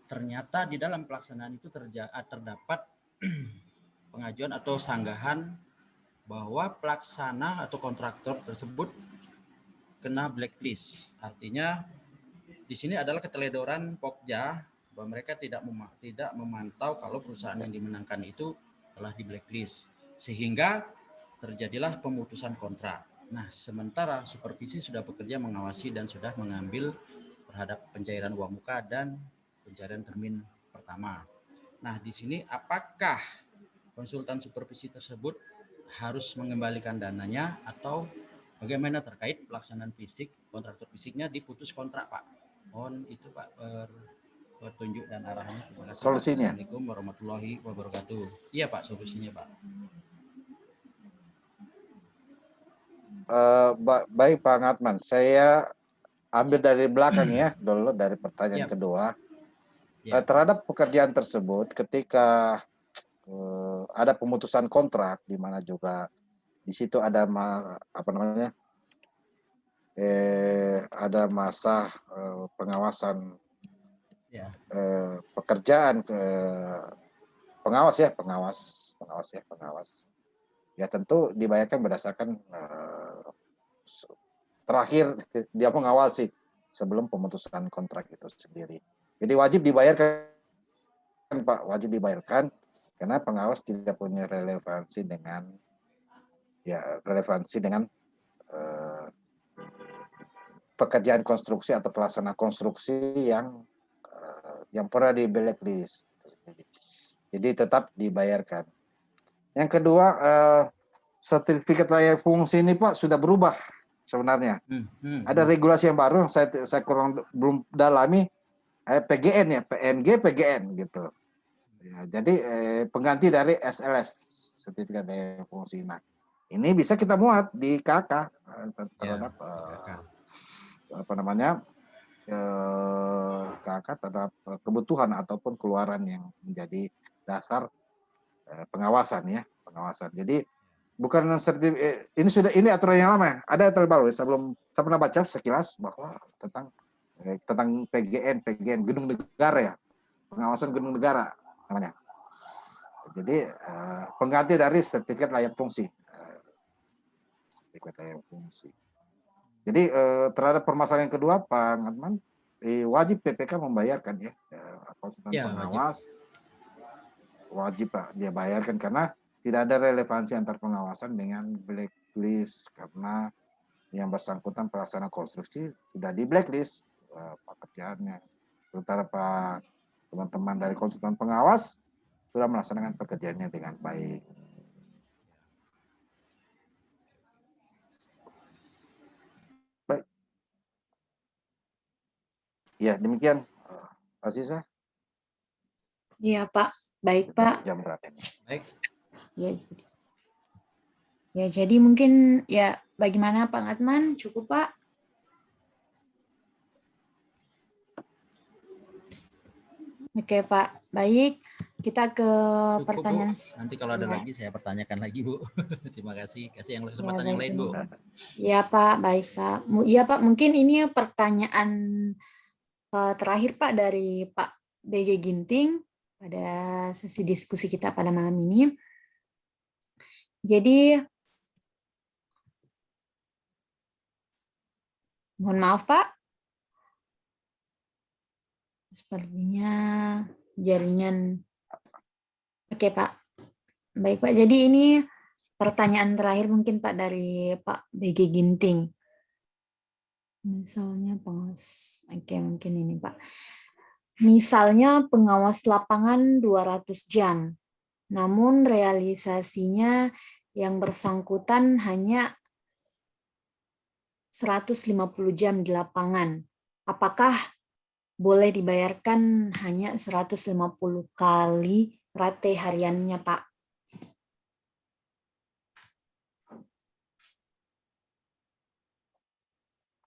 Ternyata di dalam pelaksanaan itu terdapat pengajuan atau sanggahan bahwa pelaksana atau kontraktor tersebut kena blacklist. Artinya di sini adalah keteledoran Pokja bahwa mereka tidak memantau kalau perusahaan yang dimenangkan itu telah di blacklist, sehingga terjadilah pemutusan kontrak. Nah, sementara supervisi sudah bekerja mengawasi dan sudah mengambil terhadap pencairan uang muka dan pencairan termin pertama. Nah, di sini apakah konsultan supervisi tersebut harus mengembalikan dananya atau bagaimana terkait pelaksanaan fisik, kontraktor fisiknya diputus kontrak, Pak? Mohon itu, Pak, petunjuk dan arahannya. Terima kasih. Solusinya. Assalamualaikum warahmatullahi wabarakatuh. Iya, Pak, solusinya, Pak. Baik Pak Ngatman, saya ambil dari belakang ya dulu dari pertanyaan Ya. kedua. Ya. Terhadap pekerjaan tersebut ketika ada pemutusan kontrak di mana juga di situ ada ada masa pengawasan Ya. pekerjaan pengawas ya tentu dibayarkan berdasarkan terakhir dia mengawasi sebelum pemutusan kontrak itu sendiri. Jadi wajib dibayarkan Pak, wajib dibayarkan karena pengawas tidak punya relevansi dengan pekerjaan konstruksi atau pelaksana konstruksi yang pernah di blacklist. Jadi tetap dibayarkan. Yang kedua, sertifikat layak fungsi ini Pak sudah berubah sebenarnya. Ada regulasi yang baru, saya belum dalami, PGN ya, PNG, PGN gitu. Ya, jadi pengganti dari SLF, sertifikat layak fungsi. Nah, ini bisa kita muat di KK terhadap KK terhadap kebutuhan ataupun keluaran yang menjadi dasar pengawasan. Jadi bukan ini aturan yang lama ya. Ada aturan baru. Saya pernah baca sekilas bahwa tentang PGN gedung negara ya, pengawasan gedung negara namanya. Jadi pengganti dari sertifikat layak fungsi. Jadi terhadap permasalahan yang kedua Pak Ngatman, wajib PPK membayarkan ya konsultan pengawas. Wajib Pak dia bayarkan karena tidak ada relevansi antar pengawasan dengan blacklist karena yang bersangkutan pelaksana konstruksi sudah di blacklist pekerjaannya. Sementara Pak teman-teman dari konsultan pengawas sudah melaksanakan pekerjaannya dengan baik. Baik. Ya demikian Pak Sisa. Iya Pak, baik Pak. Jam berapa ini? Baik. Ya jadi mungkin ya bagaimana Pak Ngatman, cukup Pak? Oke Pak, baik. Kita ke Cukup, pertanyaan. Bu. Nanti kalau ada lagi saya pertanyakan lagi Bu. Terima kasih. Kasih yang kesempatan Ya, yang lain Bu. Iya Pak, baik Pak. Iya Pak, mungkin ini pertanyaan terakhir Pak dari Pak BG Ginting pada sesi diskusi kita pada malam ini. Jadi mohon maaf Pak, sepertinya jaringan. Oke Pak, baik Pak. Jadi ini pertanyaan terakhir mungkin Pak dari Pak BG Ginting. Misalnya pengawas, oke mungkin ini Pak. Misalnya pengawas lapangan 200 jam, namun realisasinya yang bersangkutan hanya 150 jam di lapangan. Apakah boleh dibayarkan hanya 150 kali rate hariannya, Pak?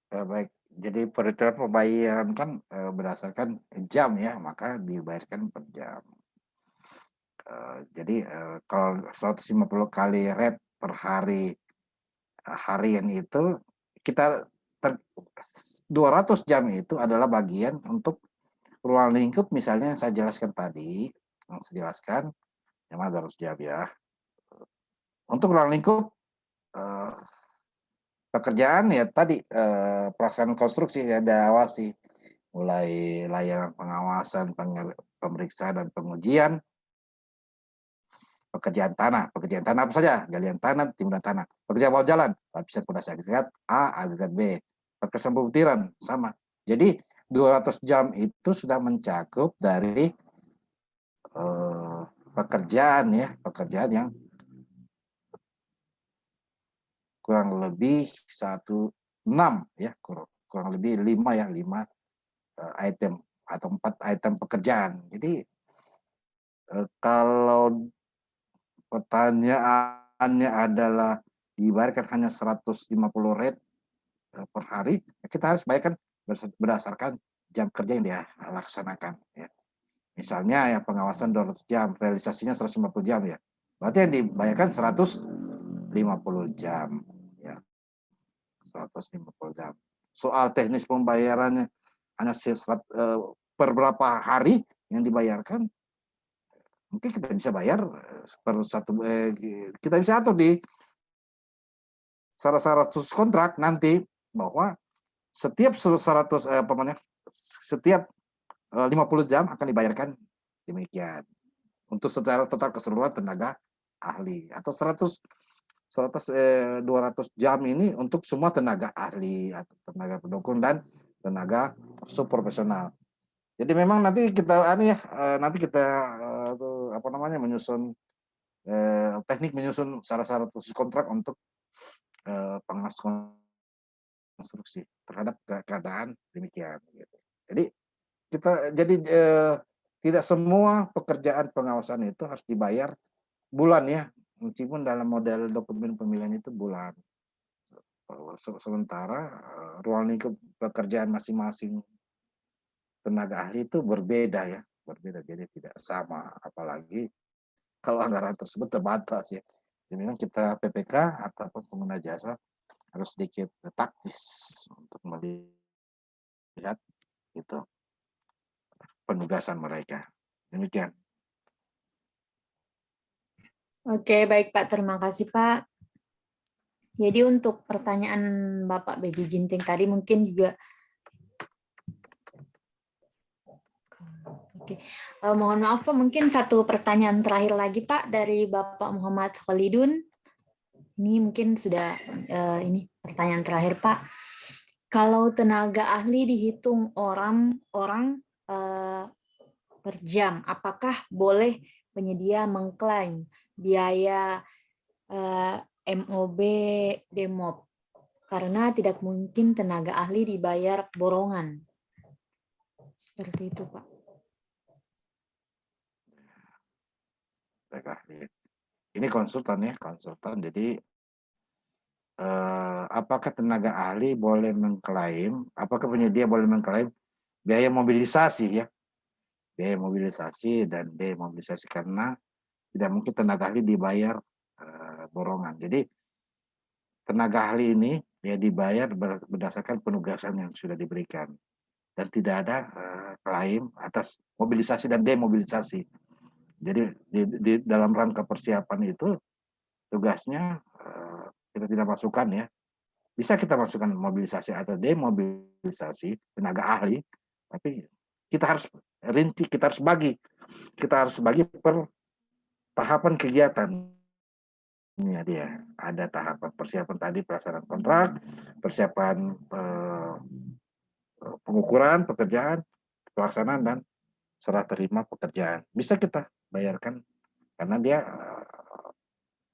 Baik, jadi perhitungan pembayaran kan berdasarkan jam ya, maka dibayarkan per jam. Jadi kalau 150 kali rate per hari harian itu kita 200 jam itu adalah bagian untuk ruang lingkup misalnya yang saya jelaskan tadi, yang saya jelaskan, yang mana 200 jam ya. Untuk ruang lingkup eh, pekerjaan ya tadi pelaksanaan konstruksi ya diawasi mulai layanan pengawasan, pemeriksaan dan pengujian, pekerjaan tanah apa saja, galian tanah, timuran tanah, pekerjaan bawah jalan, lapisan pondasi agregat A, agregat B, pekerjaan pembutiran sama. Jadi 200 jam itu sudah mencakup dari pekerjaan ya, pekerjaan yang kurang lebih 16 ya, kurang lebih 5 ya, 5 item atau 4 item pekerjaan. Jadi kalau pertanyaannya adalah dibayarkan hanya 150 rate per hari, kita harus bayarkan berdasarkan jam kerja yang dia laksanakan ya. Misalnya ya pengawasan 200 jam, realisasinya 150 jam ya. Berarti yang dibayarkan 150 jam ya. 150 jam. Soal teknis pembayarannya hanya per berapa hari yang dibayarkan, mungkin kita bisa bayar per satu kita bisa atur di syarat-syarat kontrak nanti bahwa setiap 100 setiap 50 jam akan dibayarkan demikian untuk secara total keseluruhan tenaga ahli atau 200 jam ini untuk semua tenaga ahli atau tenaga pendukung dan tenaga subprofesional. Jadi memang nanti kita nanti kita menyusun teknik menyusun syarat-syarat khusus kontrak untuk pengawas konstruksi terhadap keadaan demikian. Gitu. Jadi tidak semua pekerjaan pengawasan itu harus dibayar bulan ya, meskipun dalam model dokumen pemilihan itu bulan. Sementara ruang lingkup pekerjaan masing-masing tenaga ahli itu berbeda ya, berbeda jadi tidak sama, apalagi kalau anggaran tersebut terbatas ya. Jadi memang kita PPK ataupun pengguna jasa harus sedikit taktis untuk melihat itu penugasan mereka. Demikian. Oke, baik Pak. Terima kasih Pak. Jadi untuk pertanyaan Bapak Bedi Ginting tadi mungkin juga Oke. Mohon maaf Pak, mungkin satu pertanyaan terakhir lagi Pak dari Bapak Muhammad Khalidun. Ini mungkin sudah ini pertanyaan terakhir Pak. Kalau tenaga ahli dihitung orang per jam, apakah boleh penyedia mengklaim biaya MOB Demob karena tidak mungkin tenaga ahli dibayar borongan? Seperti itu Pak. Ini konsultan ya, konsultan. Jadi apakah tenaga ahli boleh mengklaim, apakah penyedia boleh mengklaim biaya mobilisasi ya, biaya mobilisasi dan demobilisasi karena tidak mungkin tenaga ahli dibayar borongan. Jadi tenaga ahli ini ya dibayar berdasarkan penugasan yang sudah diberikan dan tidak ada klaim atas mobilisasi dan demobilisasi. Jadi di dalam rangka persiapan itu tugasnya kita tidak masukkan ya. Bisa kita masukkan mobilisasi atau demobilisasi tenaga ahli, tapi kita harus rinci, kita harus bagi per tahapan kegiatan. Ini dia, ada tahapan persiapan tadi pelaksanaan kontrak, persiapan pengukuran pekerjaan, pelaksanaan dan serah terima pekerjaan. Bisa kita bayarkan karena dia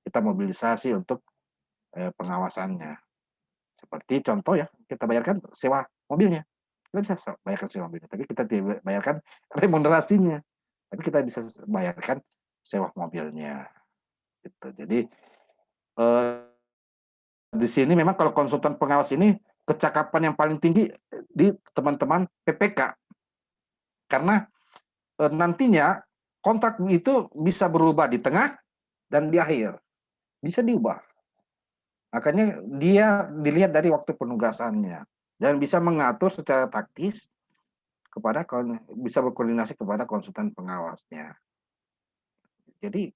kita mobilisasi untuk pengawasannya. Seperti contoh ya, kita bayarkan sewa mobilnya. Kita bisa bayarkan sewa mobilnya, tapi kita tidak bayarkan remunerasinya. Tapi kita bisa bayarkan sewa mobilnya. Gitu. Jadi di sini memang kalau konsultan pengawas ini kecakapan yang paling tinggi di teman-teman PPK. Karena nantinya kontrak itu bisa berubah di tengah dan di akhir. Bisa diubah. Makanya dia dilihat dari waktu penugasannya dan bisa mengatur secara taktis kepada bisa berkoordinasi kepada konsultan pengawasnya. Jadi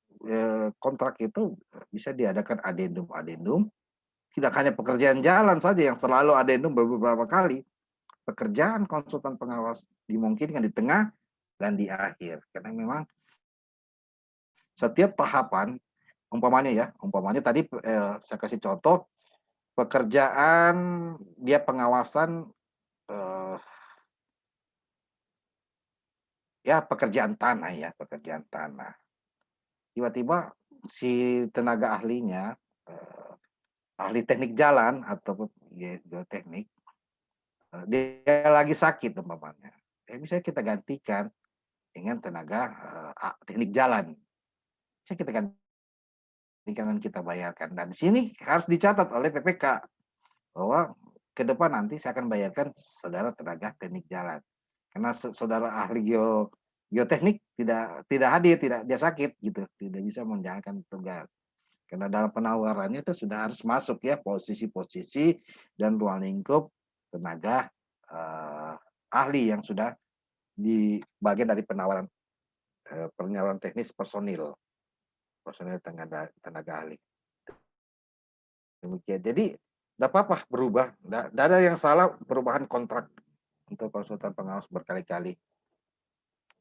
kontrak itu bisa diadakan adendum-adendum, tidak hanya pekerjaan jalan saja yang selalu adendum beberapa kali. Pekerjaan konsultan pengawas dimungkinkan di tengah dan di akhir. Karena memang setiap tahapan, umpamanya tadi saya kasih contoh, pekerjaan dia pengawasan pekerjaan tanah. Tiba-tiba si tenaga ahlinya, ahli teknik jalan atau geoteknik, dia lagi sakit umpamanya. Bisa kita gantikan dengan tenaga teknik jalan. Bisa kita gantikan dan kita bayarkan. Dan di sini harus dicatat oleh PPK bahwa ke depan nanti saya akan bayarkan saudara tenaga teknik jalan. Karena saudara ahli geoteknik tidak hadir, dia sakit gitu, tidak bisa menjalankan tugas. Karena dalam penawarannya itu sudah harus masuk ya posisi-posisi dan ruang lingkup tenaga ahli yang sudah di bagian dari penawaran teknis personil tenaga ahli. Demikian. Jadi tidak apa-apa berubah, tidak ada yang salah perubahan kontrak untuk konsultan pengawas berkali-kali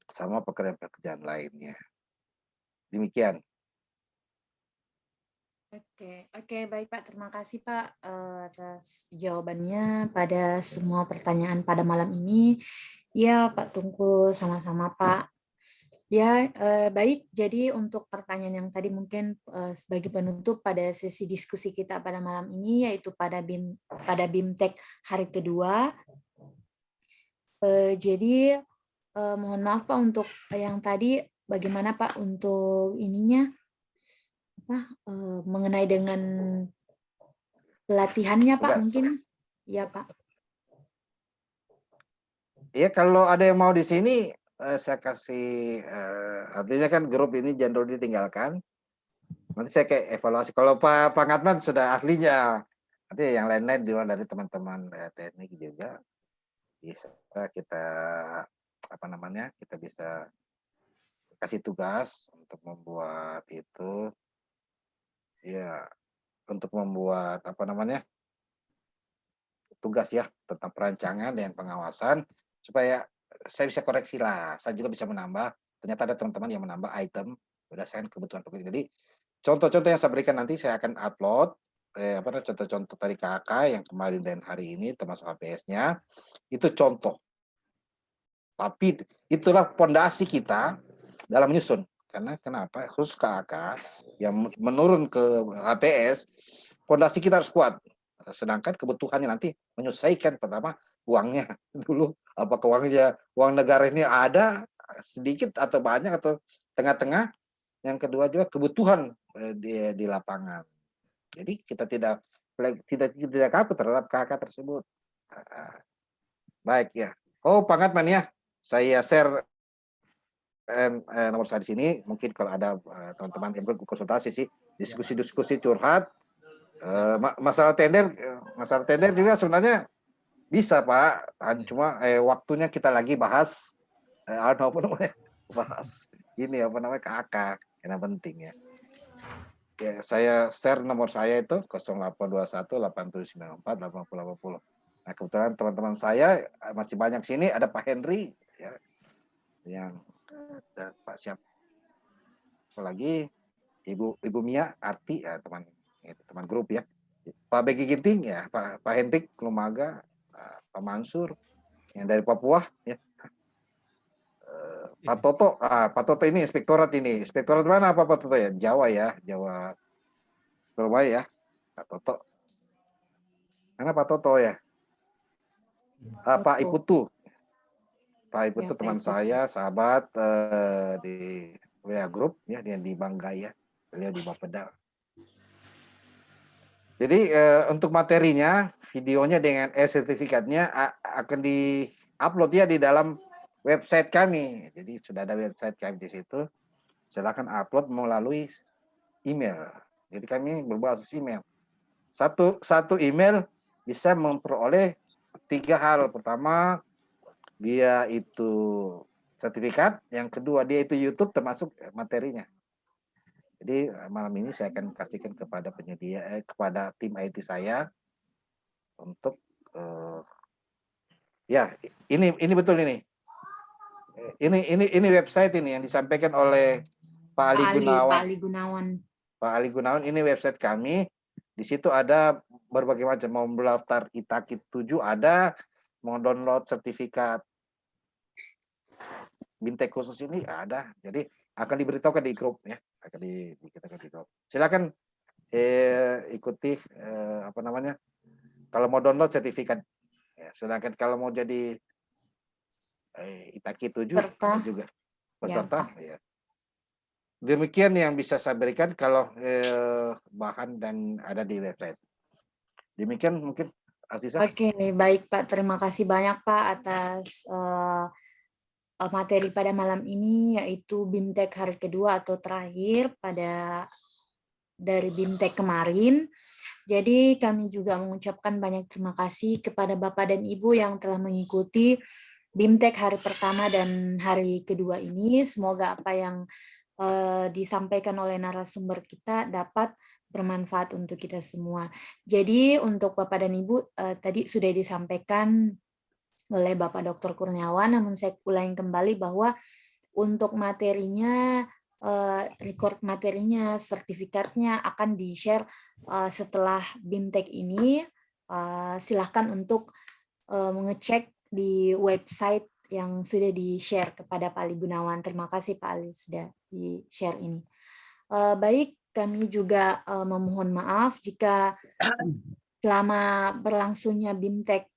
sama pekerjaan-pekerjaan lainnya. Demikian. Oke, baik Pak. Terima kasih Pak atas jawabannya pada semua pertanyaan pada malam ini. Ya Pak Tungku, sama-sama Pak. Ya, baik. Jadi untuk pertanyaan yang tadi mungkin sebagai penutup pada sesi diskusi kita pada malam ini, yaitu pada BIMTEK hari kedua. Jadi mohon maaf Pak untuk yang tadi, bagaimana Pak untuk ininya? Mengenai dengan pelatihannya Pak mungkin ya Pak. Ya kalau ada yang mau di sini saya kasih artinya kan grup ini jadwal ditinggalkan. Nanti saya kayak evaluasi. Kalau Pak Ngatman sudah ahlinya, nanti yang lain-lain di luar dari teman-teman teknik juga bisa kita kita bisa kasih tugas untuk membuat itu ya untuk membuat tugas ya tentang perancangan dan pengawasan supaya saya bisa koreksi lah, saya juga bisa menambah, ternyata ada teman-teman yang menambah item berdasarkan kebutuhan pekerjaan. Jadi contoh-contoh yang saya berikan nanti saya akan upload contoh-contoh dari KK yang kemarin dan hari ini termasuk HPS-nya itu contoh. Tapi itulah pondasi kita dalam menyusun. Karena kenapa? Khusus KK yang menurun ke HPS, pondasi kita harus kuat. Sedangkan kebutuhannya nanti menyesuaikan pertama uangnya dulu. Apakah uang negara ini ada sedikit atau banyak atau tengah-tengah. Yang kedua juga kebutuhan di lapangan. Jadi kita tidak kaku terhadap KK tersebut. Baik ya. Oh, Pak Ngatman ya. Saya share nomor saya di sini. Mungkin kalau ada teman-teman yang berkonsultasi sih, diskusi-diskusi curhat. Masalah tender juga sebenarnya bisa Pak. Cuma waktunya kita lagi bahas bahas ini KK yang penting ya. Ya, saya share nomor saya itu 0821 8794 8080. Nah, kebetulan teman-teman saya masih banyak sini, ada Pak Henry ya, yang dan Pak siapa lagi Ibu Mia Arti ya teman grup ya, Pak Begi Ginting ya, Pak Hendrik Lumaga, Pak Mansur yang dari Papua ya, Pak Toto ini inspektorat mana Pak Toto ya, Jawa Surabaya ya, Pak Toto. Mana Pak Toto ya? Pak Toto. Iputu. Pak Iputu Ya, Pak teman Iputu. saya, sahabat di WA Group ya, dia di Banggaya, beliau di Bapeda. Jadi untuk materinya, videonya dengan sertifikatnya akan di-upload ya di dalam website kami. Jadi sudah ada website kami di situ. Silakan upload melalui email. Jadi kami berbasis email. Satu email bisa memperoleh 3 hal. Pertama, dia itu sertifikat. Yang kedua, dia itu YouTube termasuk materinya. Jadi malam ini saya akan kasihkan kepada penyedia, kepada tim IT saya untuk ya ini betul ini. Ini website ini yang disampaikan oleh Pak Ali Gunawan. Pak Ali Gunawan. Pak Ali Gunawan, ini website kami. Di situ ada berbagai macam, mau mendaftar ITAKI 7 ada, mau download sertifikat BIMTEK khusus ini ada. Jadi akan diberitahukan di grup ya, akan diberitahukan di grup. Silakan ikuti apa namanya? Kalau mau download sertifikat, ya, silakan. Kalau mau jadi ITAKI 7 ada juga peserta. Ya. Demikian yang bisa saya berikan kalau bahan dan ada di website. Demikian mungkin Aziza. Oke, baik Pak. Terima kasih banyak Pak atas materi pada malam ini, yaitu BIMTEK hari kedua atau terakhir dari BIMTEK kemarin. Jadi kami juga mengucapkan banyak terima kasih kepada Bapak dan Ibu yang telah mengikuti BIMTEK hari pertama dan hari kedua ini. Semoga apa yang disampaikan oleh narasumber kita dapat bermanfaat untuk kita semua. Jadi untuk Bapak dan Ibu tadi sudah disampaikan oleh Bapak Dr. Kurniawan, namun saya ulangi kembali bahwa untuk materinya, record materinya, sertifikatnya akan di-share setelah BIMTEK ini. Silahkan untuk mengecek di website yang sudah di-share kepada Pak Ali Gunawan. Terima kasih Pak Ali sudah di-share ini. Baik, kami juga memohon maaf jika selama berlangsungnya BIMTEK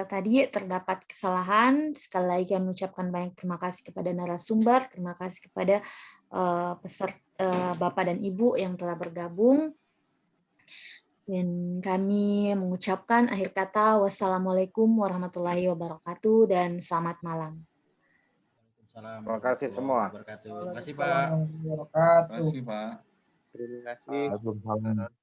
tadi terdapat kesalahan. Sekali lagi kami mengucapkan banyak terima kasih kepada narasumber, terima kasih kepada peserta Bapak dan Ibu yang telah bergabung. Dan kami mengucapkan akhir kata wassalamualaikum warahmatullahi wabarakatuh dan selamat malam. Terima kasih semua. Terima kasih Pak. Terima kasih Pak. Terima kasih.